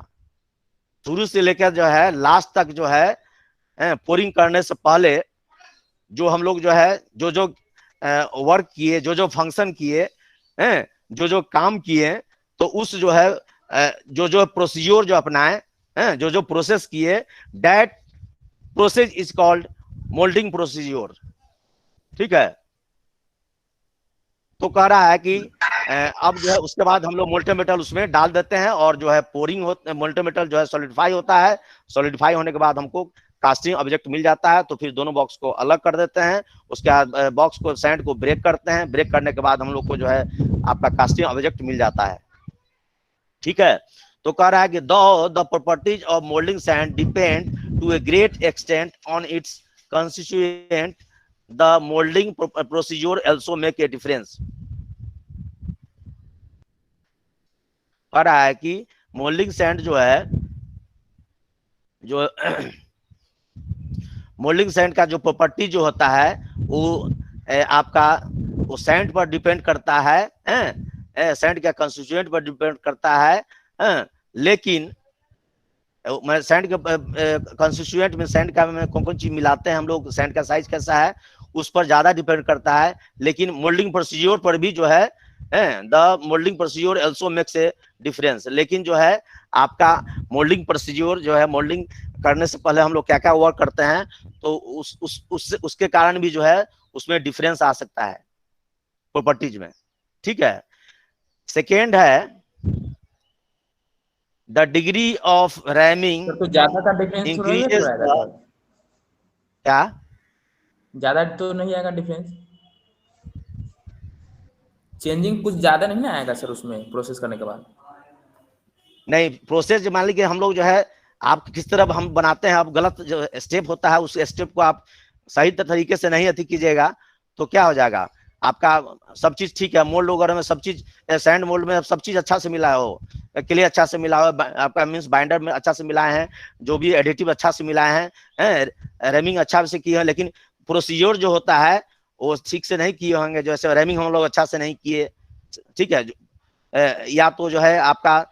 शुरू से लेकर जो है लास्ट तक जो है पोरिंग करने से पहले जो हम लोग जो है जो वर्क किए, जो फंक्शन किए, जो काम किए, तो उस जो है जो प्रोसीजर जो अपनाए, जो प्रोसेस किए, that process is called moulding procedure, ठीक है। तो कह रहा है कि अब जो है उसके बाद हम लोग मोल्टेड मेटल उसमें डाल देते हैं और जो है पोरिंग होता है, मोल्टेड मेटल जो है सॉलिडिफाई होता है, सॉलिडिफाई होने के बाद हमको कास्टिंग ऑब्जेक्ट मिल जाता है। तो फिर दोनों बॉक्स को अलग कर देते हैं, उसके बाद बॉक्स को सैंड को ब्रेक करते हैं, ब्रेक करने के बाद हम लोग को जो है आपका कास्टिंग ऑब्जेक्ट मिल जाता है, ठीक है। तो कह रहा है कि the properties of moulding sand depend to a great extent on its constituent, the moulding procedure also make a difference. कह रहा है कि मोल्डिंग सैंड जो है, जो मोल्डिंग सैंड का जो प्रॉपर्टी जो होता है वो आपका वो सैंड पर डिपेंड करता है, सैंड का कंस्टिट्यूएंट पर डिपेंड करता है, लेकिन मैं सैंड के कंस्टिट्यूएंट में सैंड का में कौन कौन चीज मिलाते हैं हम लोग, सैंड का साइज कैसा है उस पर ज्यादा डिपेंड करता है। लेकिन मोल्डिंग प्रोसीजर पर भी जो है the moulding procedure also makes a difference. लेकिन जो है आपका मोल्डिंग प्रोसीजर जो है, मोल्डिंग करने से पहले हम लोग क्या क्या वर्क करते हैं, तो उसके कारण भी जो है उसमें डिफरेंस आ सकता है प्रॉपर्टीज में। ठीक है। सेकेंड है द डिग्री ऑफ रैमिंग तो ज्यादा का डिफरेंस इंक्रीजेस क्या ज्यादा तो नहीं आएगा डिफरेंस, चेंजिंग कुछ ज्यादा नहीं ना आएगा सर उसमें प्रोसेस करने के बाद? नहीं, प्रोसेस मान लीजिए हम लोग जो है आप किस तरह हम बनाते हैं, आप गलत जो स्टेप होता है उस स्टेप को आप सही तरीके से नहीं अति कीजिएगा तो क्या हो जाएगा, आपका सब चीज ठीक है, मोल्ड वगैरह में सब चीज, सैंड मोल्ड में सब चीज अच्छा से मिला हो, क्ले अच्छा से मिला हो, आपका मीन्स बाइंडर में अच्छा से मिलाए हैं, जो भी एडिटिव अच्छा से मिलाए हैं, रेमिंग अच्छा से किए हैं, लेकिन प्रोसीजर जो होता है वो ठीक से नहीं किए होंगे, जैसे रेमिंग हम लोग अच्छा से नहीं किए। ठीक है। या तो जो है आपका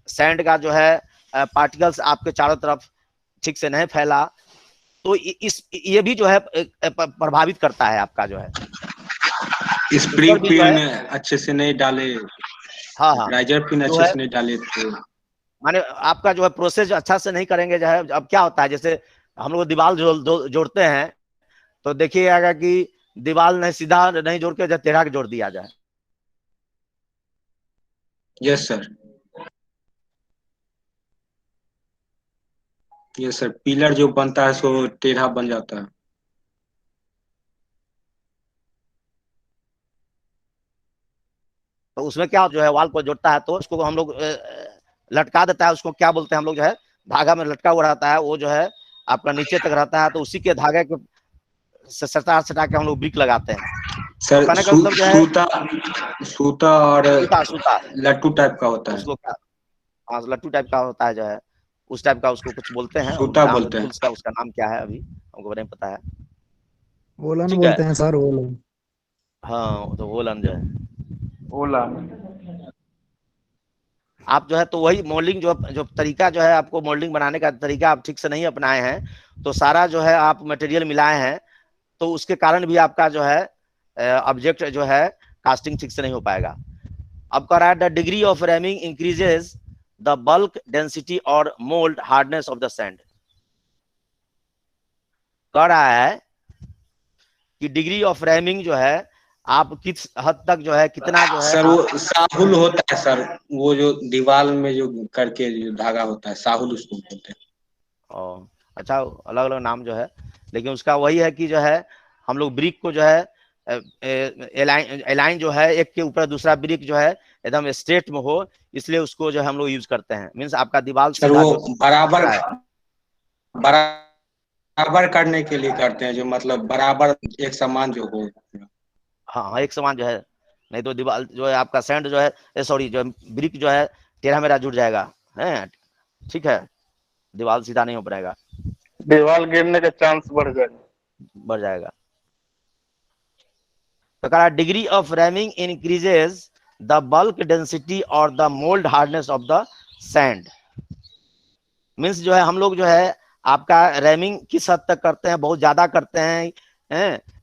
सैंड का जो है पार्टिकल्स आपके चारों तरफ ठीक से नहीं फैला, तो ये भी जो है प्रभावित करता है आपका जो है स्प्रिंग पिन अच्छे से नहीं डाले, हाँ राइजर पिन अच्छे से नहीं डाले तो माने आपका जो है प्रोसेस अच्छा से नहीं करेंगे जो है। अब क्या होता है, जैसे हम लोग दीवार जोड़ते हैं तो देखिएगा कि दीवार नहीं सीधा नहीं जोड़ के टेढ़ा के जोड़ दिया जाए। यस सर, ये सर पिलर जो बनता है सो टेढ़ा बन जाता है। तो उसमें क्या जो है वाल को जोड़ता है तो उसको हम लोग लटका देता है, उसको क्या बोलते हैं हम लोग जो है धागा में लटका हुआ रहता है, वो जो है आपका नीचे तक रहता है, तो उसी के धागे के सटा के हम लोग ब्रिक लगाते हैं। सर तो का मतलब जो है सूता और सूता लट्टू टाइप का होता है, उसको क्या, हाँ लट्टू टाइप का होता है जो है, उस टाइप का उसको कुछ बोलते हैं, सूता बोलते हैं। का उसका नाम क्या है अभी हमको नहीं पता है। वोलन बोलते हैं सर, वोलन। हाँ तो वोलन जो है वोलन। आप जो है तो वही मोल्डिंग जो तरीका जो है आपको मोल्डिंग बनाने का तरीका आप ठीक से नहीं अपनाए हैं, तो सारा जो है आप मटेरियल मिलाए हैं, तो उसके कारण भी आपका जो है ऑब्जेक्ट जो है कास्टिंग ठीक से नहीं हो पाएगा। अब कह रहा है the degree of ramming increases the bulk density और mould hardness of the sand. कह रहा है कि डिग्री ऑफ रैमिंग जो है आप किस हद तक जो है कितना जो है सर वो साहुल होता है सर, वो जो दीवार में जो करके जो धागा होता है साहुल उसको बोलते हैं। अच्छा, अलग अलग नाम जो है, लेकिन उसका वही है कि जो है हम लोग ब्रिक को जो है एलाइन जो है एक के ऊपर दूसरा ब्रिक जो है एकदम स्ट्रेट में हो, इसलिए उसको जो है हम लोग यूज करते हैं। मीन्स आपका दीवार सर वो बराबर करने के लिए करते हैं, जो मतलब बराबर एक समान जो हो। हाँ एक समान जो है, नहीं तो दीवार जो है आपका सैंड जो है सॉरी जो ब्रिक जो है टेढ़ा मेढ़ा जुड़ जाएगा है, ठीक है, दीवार सीधा नहीं हो पाएगा, दीवार गिरने का चांस बढ़ जाएगा। तो कहा degree of ramming increases the bulk density और the mould hardness of the sand. Means जो है हम लोग जो है आपका रैमिंग किस हद तक करते हैं, बहुत ज्यादा करते हैं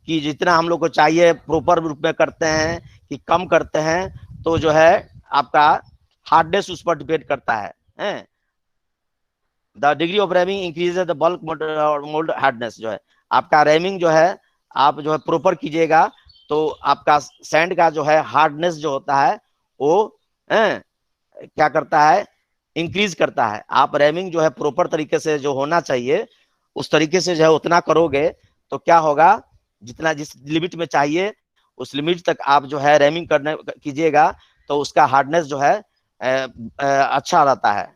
कि जितना हम लोग को चाहिए प्रॉपर रूप में करते हैं कि कम करते हैं, तो जो है आपका हार्डनेस उस पर डिपेंड करता है। The degree of ramming increases the bulk mould hardness, जो है आपका रैमिंग जो है आप जो है प्रॉपर कीजिएगा तो आपका सैंड का जो है हार्डनेस जो होता है वो क्या करता है, इंक्रीज करता है। आप रैमिंग जो है प्रॉपर तरीके से जो होना चाहिए उस तरीके से जो है उतना करोगे तो क्या होगा, जितना जिस लिमिट में चाहिए उस लिमिट तक आप जो है रैमिंग करने कीजिएगा तो उसका हार्डनेस जो है अच्छा रहता है।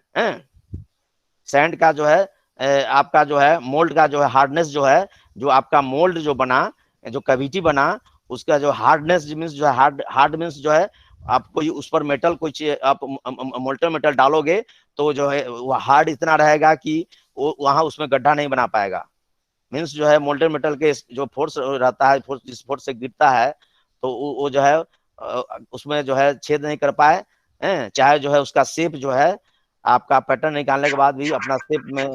सैंड का जो है आपका जो है मोल्ड का जो है हार्डनेस जो है, जो आपका मोल्ड जो बना, जो कैविटी बना, उसका जो हार्डनेस मीन्स जो है हार्ड मीन्स जो है आप कोई उस पर मेटल कोई आप मोल्टन मेटल डालोगे तो जो है वो हार्ड इतना रहेगा कि वो वहां उसमें गड्ढा नहीं बना पाएगा। मीन्स जो है मोल्टन मेटल के जो फोर्स रहता है, जिस फोर्स से गिरता है तो वो जो है उसमें जो है छेद नहीं कर पाए, चाहे जो है उसका शेप जो है आपका पैटर्न निकालने के बाद भी अपना शेप में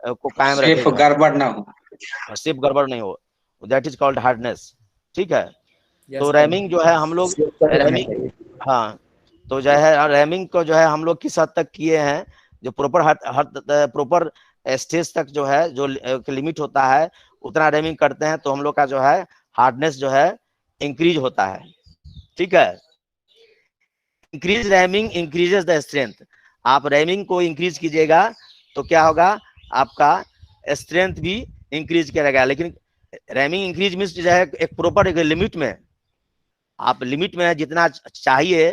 को कायम रखे, सिर्फ जो है गड़बड़ ना हो। शेप गड़बड़ नहीं हो, दैट इज कॉल्ड हार्डनेस। ठीक है। तो यस सर। रैमिंग जो है हम लोग रहना रैमिंग, चाहिए। हाँ, तो जो है रैमिंग को जो है हम लोग किस हद तक किए हैं, जो प्रॉपर हर प्रॉपर स्टेज तक जो है जो लिमिट होता है उतना रैमिंग करते हैं, तो हम लोग का जो है हार्डनेस जो है इंक्रीज होता है। ठीक है। Increase rhyming increases the strength. आप रैमिंग को इंक्रीज कीजिएगा तो क्या होगा, आपका स्ट्रेंथ भी इंक्रीज करेगा। लेकिन रैमिंग इंक्रीज मीन्स जो है एक प्रॉपर एक लिमिट में, आप लिमिट में जितना चाहिए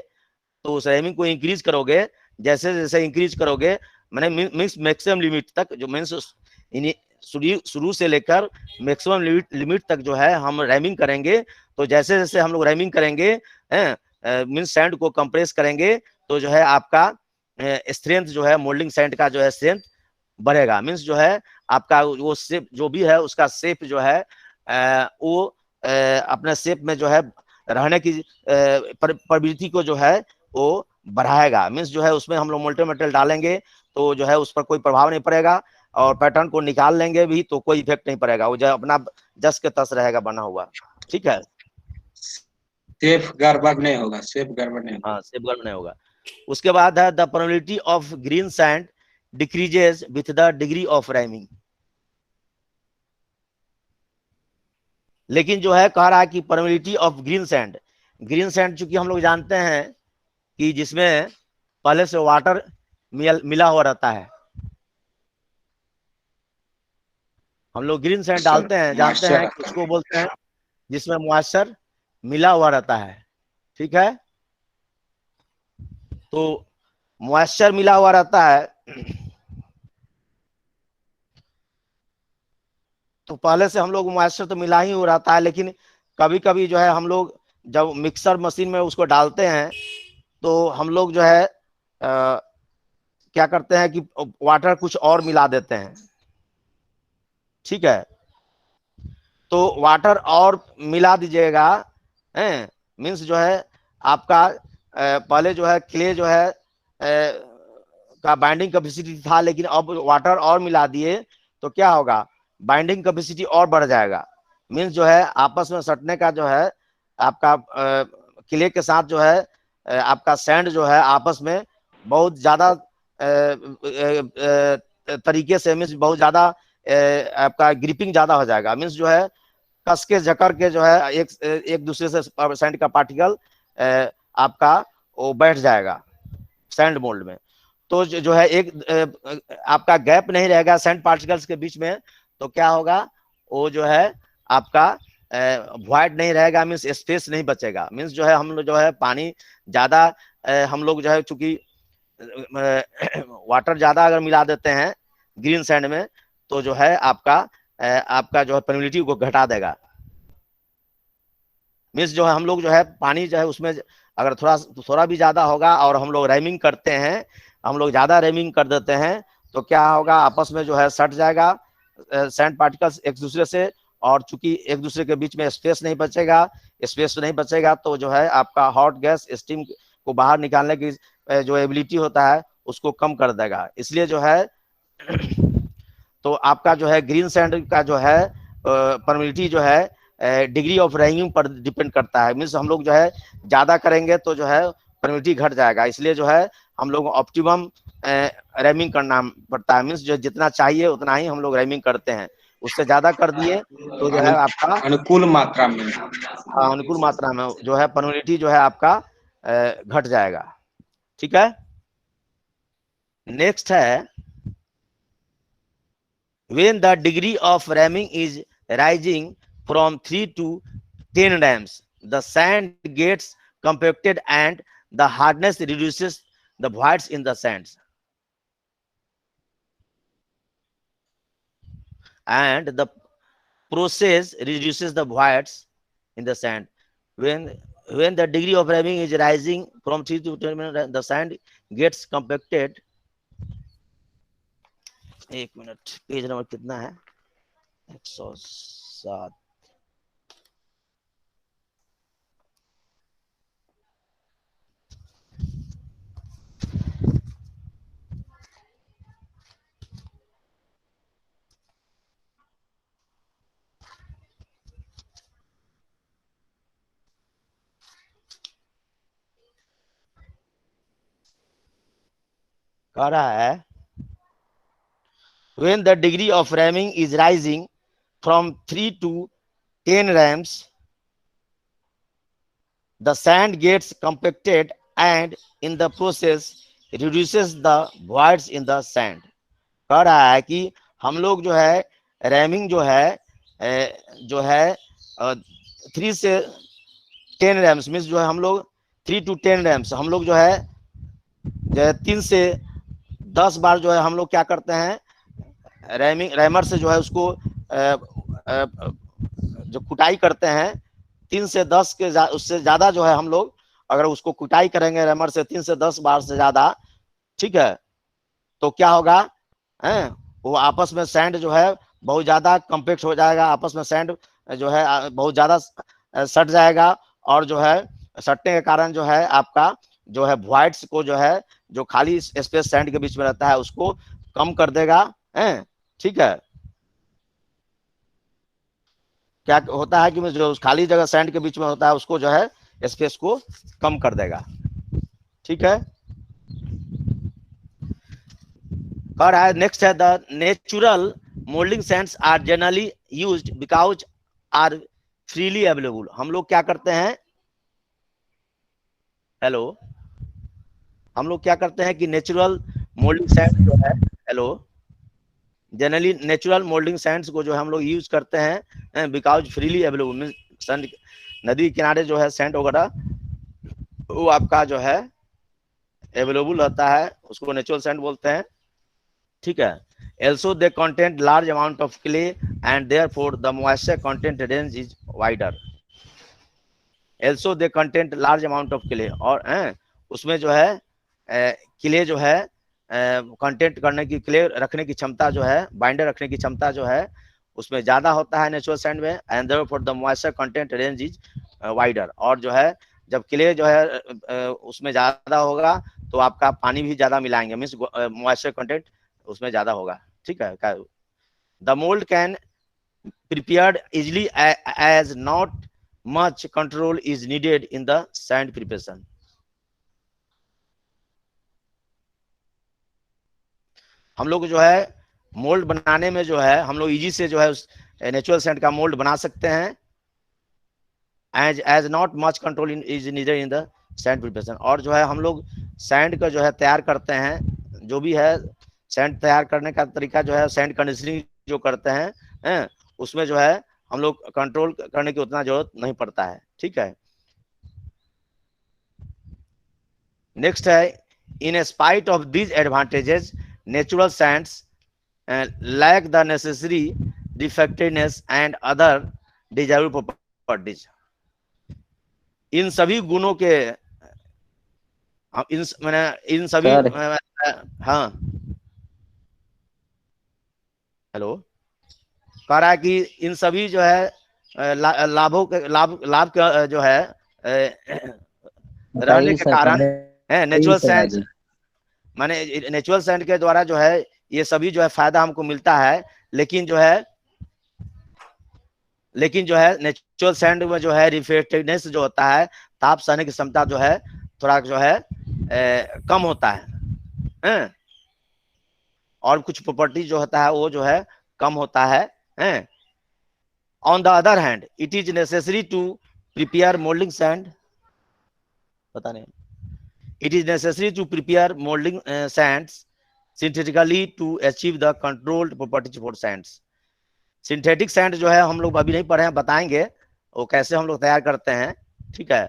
तो उस रैमिंग को इंक्रीज करोगे, जैसे जैसे इंक्रीज करोगे मैंने मीन्स मैक्सिमम लिमिट तक, जो मीन्स शुरू से लेकर मैक्सिमम लिमिट तक जो है हम रैमिंग करेंगे। तो जैसे जैसे हम लोग रैमिंग करेंगे, मीन्स सैंड को कंप्रेस करेंगे, तो जो है आपका स्ट्रेंथ जो है मोल्डिंग सैंड का जो है स्ट्रेंथ बढ़ेगा। मीन्स जो है आपका वो शेप जो भी है उसका शेप जो है वो अपने शेप में जो है रहने की प्रवृत्ति को जो है वो बढ़ाएगा। मीन्स जो है उसमें हम लोग मोल्टेन मेटेरियल डालेंगे तो जो है उस पर कोई प्रभाव नहीं पड़ेगा, और पैटर्न को निकाल लेंगे भी तो कोई इफेक्ट नहीं पड़ेगा, वो जो अपना जस के तस रहेगा बना हुआ। ठीक है। सेफ गड़बड़ नहीं होगा, सेफ गड़बड़ नहीं होगा। हाँ, शेप गड़बड़ नहीं होगा। उसके बाद है the permeability of green sand decreases with the degree of rhyming. लेकिन जो है कह रहा है कि परमिलिटी ऑफ ग्रीन सैंड चूंकि हम लोग जानते हैं कि जिसमें पहले से वाटर मिला हुआ रहता है, हम लोग ग्रीन सैंड सर डालते हैं, जानते मॉइस्चर हैं कि रहता उसको बोलते हैं जिसमें मॉइस्चर मिला हुआ रहता है। ठीक है। तो मॉइस्चर मिला हुआ रहता है, तो पहले से हम लोग मॉइस्चर तो मिला ही हो रहता है, लेकिन कभी कभी जो है हम लोग जब मिक्सर मशीन में उसको डालते हैं तो हम लोग जो है क्या करते हैं कि वाटर कुछ और मिला देते हैं। ठीक है। तो वाटर और मिला दीजिएगा, मीन्स जो है आपका पहले जो है क्ले जो है का बाइंडिंग कैपेसिटी था, लेकिन अब वाटर और मिला दिए तो क्या होगा, बाइंडिंग कैपेसिटी और बढ़ जाएगा। मीन्स जो है आपस में सटने का जो है आपका क्ले के साथ जो है आपका सैंड जो है आपस में बहुत ज्यादा तरीके से, मीन्स बहुत ज्यादा आपका ग्रिपिंग ज्यादा हो जाएगा। मीन्स जो है कस के जकड़ के जो है एक दूसरे से सैंड का पार्टिकल आपका वो बैठ जाएगा सैंड मोल्ड में। तो जो है एक आपका गैप नहीं रहेगा सैंड पार्टिकल्स के बीच में, तो क्या होगा, वो जो है आपका वॉइड नहीं रहेगा, मीन्स स्पेस नहीं बचेगा। मीन्स जो है हम लोग जो है पानी ज्यादा हम लोग जो है चूंकि वाटर ज्यादा अगर मिला देते हैं ग्रीन सैंड में तो जो है आपका जो है परमिलिटी को घटा देगा। मीन्स जो है हम लोग जो है पानी जो है उसमें अगर थोड़ा भी ज्यादा होगा और हम लोग रैमिंग करते हैं, हम लोग ज्यादा रैमिंग कर देते हैं तो क्या होगा, आपस में जो है सट जाएगा सैंड पार्टिकल्स एक दूसरे से, और चूंकि एक दूसरे के बीच में स्पेस नहीं बचेगा तो जो है आपका हॉट गैस स्टीम को बाहर निकालने की जो एबिलिटी होता है उसको कम कर देगा। इसलिए जो है तो आपका जो है ग्रीन सैंड का जो है परमिलिटी जो है डिग्री ऑफ रैमिंग पर डिपेंड करता है। मीन्स हम लोग जो है ज्यादा करेंगे तो जो है परमिलिटी घट जाएगा, इसलिए जो है हम लोग ऑप्टिमम रैमिंग करना पड़ता है। मीन्स जो जितना चाहिए उतना ही हम लोग रैमिंग करते हैं, उससे ज्यादा कर दिए तो जो है आपका अनुकूल मात्रा में। अनुकूल मात्रा में जो है परमिलिटी जो है आपका घट जाएगा। ठीक है। नेक्स्ट है when the degree of ramming is rising from 3 to 10 rams, the sand gets compacted and the hardness reduces the voids in the sands. And the process reduces the voids in the sand. When the degree of ramming is rising from 3 to 10, the sand gets compacted. एक minute, page number कितना है, 107। कह रहा है when the degree of ramming is rising from 3 to 10 rams, the sand gets compacted and in the process reduces the voids in the sand. कह रहा है कि हम लोग जो है रैमिंग जो है 3 से 10 रैम्स मीन्स जो है हम लोग 3 to 10 रैम्स हम लोग जो है 3 से 10 बार जो है हम लोग क्या करते हैं रैमर से जो है उसको जो कुटाई करते हैं 3 से 10 के उससे ज्यादा जो है हम लोग अगर उसको कुटाई करेंगे रैमर से 3 से 10 बार से ज्यादा, ठीक है, तो क्या होगा वो आपस में सैंड जो है बहुत ज्यादा कम्पैक्ट हो जाएगा, आपस में सैंड जो है बहुत ज्यादा सट जाएगा और जो है सटने के कारण जो है आपका जो है वॉइड्स को जो है जो खाली स्पेस सैंड के बीच में रहता है उसको कम कर देगा, ठीक है। क्या होता है कि जो खाली जगह सैंड के बीच में होता है उसको जो है स्पेस को कम कर देगा, ठीक है। कह रहा है नेक्स्ट है the natural moulding sands are generally used because are freely available. हम लोग क्या करते हैं, हेलो, हम लोग क्या करते हैं कि नेचुरल मोल्डिंग सैंड जो है, hello, generally natural moulding Sands को जो हम लोग यूज करते हैं बिकॉज फ्रीली अवेलेबल, सैंड नदी किनारे जो है सैंड वगैरह वो आपका जो है अवेलेबल रहता है, उसको नेचुरल सैंड बोलते हैं, ठीक है। Also they contain large amount of clay and therefore the moisture content range is wider. Also they contain large amount of clay और उसमें जो है क्ले जो है कंटेंट करने की, क्ले रखने की क्षमता जो है, बाइंडर रखने की क्षमता जो है उसमें ज्यादा होता है नेचुरल सैंड में, and therefore the moisture content range is wider. और जो है जब क्ले जो है उसमें ज्यादा होगा तो आपका पानी भी ज्यादा मिलाएंगे, मीन्स मॉइस्चर कंटेंट उसमें ज्यादा होगा, ठीक है। The mould can prepared easily as not much control is needed in the sand preparation. हम लोग जो है मोल्ड बनाने में जो है हम लोग इजी से जो है उस नेचुरल सैंड का मोल्ड बना सकते हैं, as not much control is needed in the sand preparation. और जो है हम लोग सैंड का जो है तैयार करते हैं, जो भी है सैंड तैयार करने का तरीका जो है सैंड कंडीशनिंग जो करते हैं उसमें जो है हम लोग कंट्रोल करने की उतना जरूरत नहीं पड़ता है, ठीक है। नेक्स्ट है in spite of these advantages natural sands lack the necessary defectiveness and other desirable properties. इन सभी गुणों के इन सभी हाँ हेलो, कह रहा है कि इन सभी जो है लाभों के लाभ के जो है रहने के कारण नेचुरल सैंड माने नेचुरल सैंड के द्वारा जो है ये सभी जो है फायदा हमको मिलता है, लेकिन जो है नेचुरल सैंड में जो है रिफ्लेक्टिवनेस जो होता है, ताप सहने की क्षमता जो है थोड़ा जो है कम होता है और कुछ प्रॉपर्टी जो होता है वो जो है कम होता है। On the other hand it is necessary to prepare moulding sand, पता नहीं, it is necessary to prepare moulding sands synthetically to achieve the controlled properties for sands. Synthetic sand जो है हम लोग अभी नहीं पढ़े हैं, बताएंगे वो कैसे हम लोग तैयार करते हैं, ठीक है।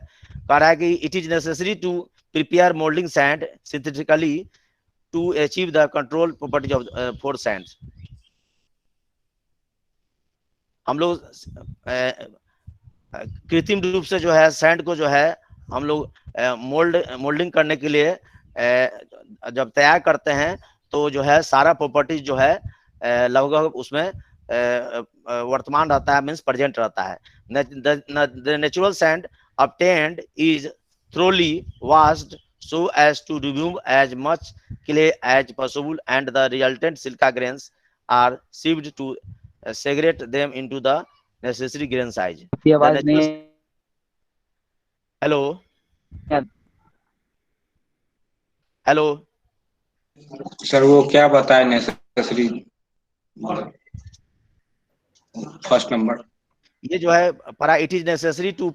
कह रहा है कि it is necessary to prepare moulding sand synthetically to achieve the control properties of for sands. हम लोग कृत्रिम रूप से जो है सैंड को जो है हम लोग मोल्डिंग करने के लिए जब तैयार करते हैं तो जो है सारा प्रॉपर्टीज जो है लगभग उसमें वर्तमान रहता है, मीन्स प्रेजेंट रहता है। The natural sand obtained is thoroughly washed so as to remove as much clay as possible and the resultant silica grains are sieved to segregate them into the necessary grain size. आवाज नहीं है। Hello hello sir वो क्या बताए necessary first number? ये जो है para it is necessary to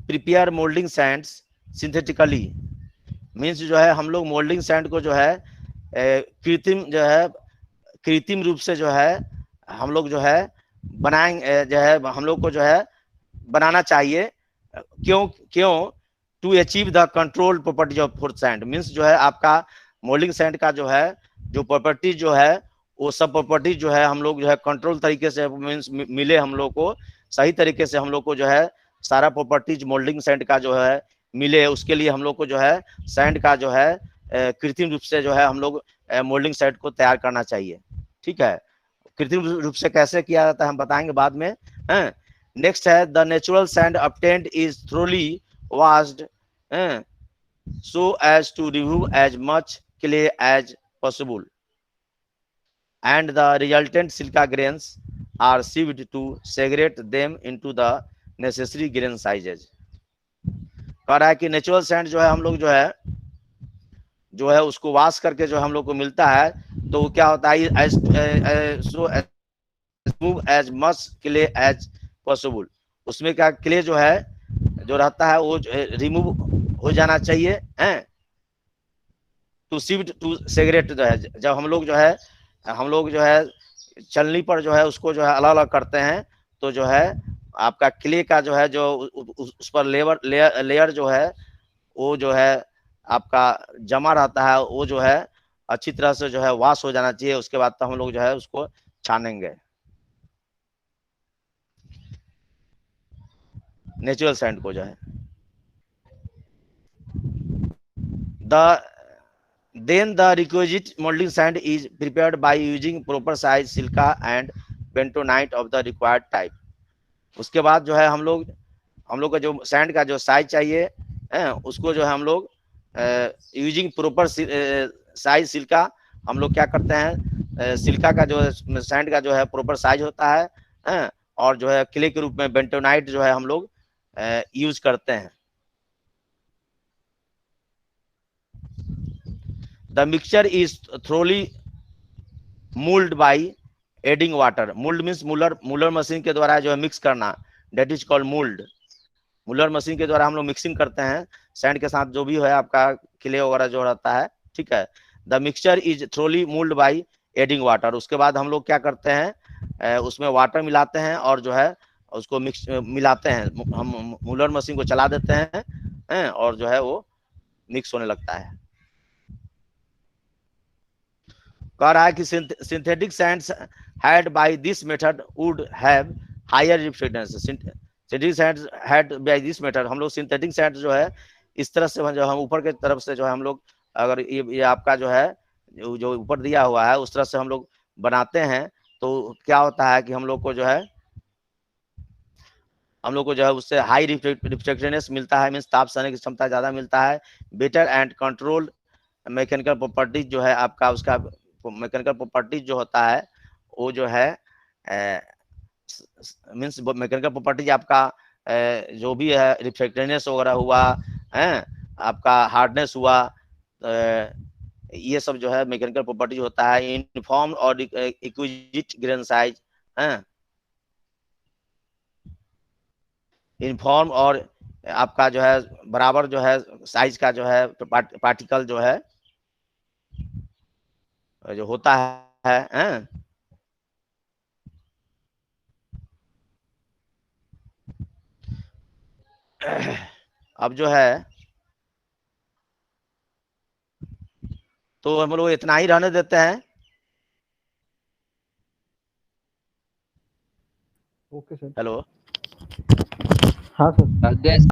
prepare molding sands synthetically, means जो है हम लोग मोल्डिंग सैंड को जो है कृत्रिम रूप से जो है हम लोग जो है बनाएंगे, जो है हम लोग को जो है बनाना चाहिए। क्यों to achieve the control properties of fourth sand, means जो है आपका मोल्डिंग सैंड का जो है जो प्रॉपर्टी जो है वो सब प्रॉपर्टी जो है हम लोग जो है कंट्रोल तरीके से मीन्स मिले, हम लोग को सही तरीके से हम लोग को जो है सारा प्रॉपर्टीज मोल्डिंग सैंड का जो है मिले। उसके लिए हम लोग को जो है सैंड का जो है कृत्रिम रूप से जो है हम लोग मोल्डिंग सैंड को तैयार करना चाहिए। ठीक है, कृत्रिम रूप से कैसे किया जाता है हम बताएंगे बाद में। नेक्स्ट है the natural sand obtained is thoroughly washed so as to remove as much clay as possible and the resultant silica grains are sieved to segregate them into the necessary grain sizes। कह रहा है कि natural sand जो है हम लोग जो है उसको वॉश करके जो हम लोग को मिलता है, तो क्या होता है सो remove as much clay as possible, उसमें क्या क्ले जो है जो रहता है वो रिमूव हो जाना चाहिए टू सिफ्ट टू सेग्रेट जो है, जब हम लोग जो है चलनी पर जो है उसको जो है अलग अलग करते हैं, तो जो है आपका क्ले का जो है जो उस पर लेयर जो है वो जो है आपका जमा रहता है, वो जो है अच्छी तरह से जो है वॉश हो जाना चाहिए। उसके बाद तो हम लोग जो है उसको छानेंगे नेचुरल सैंड को जो है। Then the requisite molding sand is prepared by using proper size silica and bentonite of the required type। उसके बाद जो है हम लोग का जो सैंड का जो साइज चाहिए उसको जो है हम लोग यूजिंग प्रॉपर साइज सिल्का, हम लोग क्या करते हैं सिल्का का जो सैंड का जो है प्रॉपर साइज होता है और जो है क्ले के रूप में बेंटोनाइट जो है हम लोग यूज करते हैं। The mixture is thoroughly mulled by adding water. Mulled means muller machine के द्वारा जो है मिक्स करना, that is called mulled. Muller machine के द्वारा हम लोग मिक्सिंग करते हैं सैंड के साथ जो भी है आपका क्ले वगैरह जो रहता है। ठीक है, the mixture is thoroughly mulled by adding water. उसके बाद हम लोग क्या करते हैं उसमें वाटर मिलाते हैं और जो है उसको मिलाते हैं, हम मूलर मशीन को चला देते हैं और जो है वो मिक्स होने लगता है। कह रहा है कि synthetic sands had by this method would have higher reflectance. Synthetic sands had by this method, हम लोग सिंथेटिक सैंड जो है इस तरह से जो हम ऊपर के तरफ से जो है हम लोग अगर ये आपका जो है जो ऊपर दिया हुआ है उस तरह से हम लोग बनाते हैं, तो क्या होता है कि हम लोग को जो है उससे हाई रिफ्लेक्टिवनेस मिलता है, मीन्स ताप सहने की क्षमता ज्यादा मिलता है। Better and control mechanical properties जो है आपका उसका मैकेनिकल प्रॉपर्टीज जो होता है वो जो है मीन्स मैकेनिकल प्रॉपर्टीज आपका जो भी है रिफ्लेक्टिवनेस वगैरह हुआ है, आपका हार्डनेस हुआ, ये सब जो है मैकेनिकल प्रॉपर्टीज होता है। यूनिफॉर्म और इक्विजिट ग्रेन साइज, यूनिफॉर्म और आपका जो है बराबर जो है साइज का जो है पार्टिकल जो है जो होता है अब जो है तो हम लोग इतना ही रहने देते हैं। Okay sir. हेलो, हाँ सर।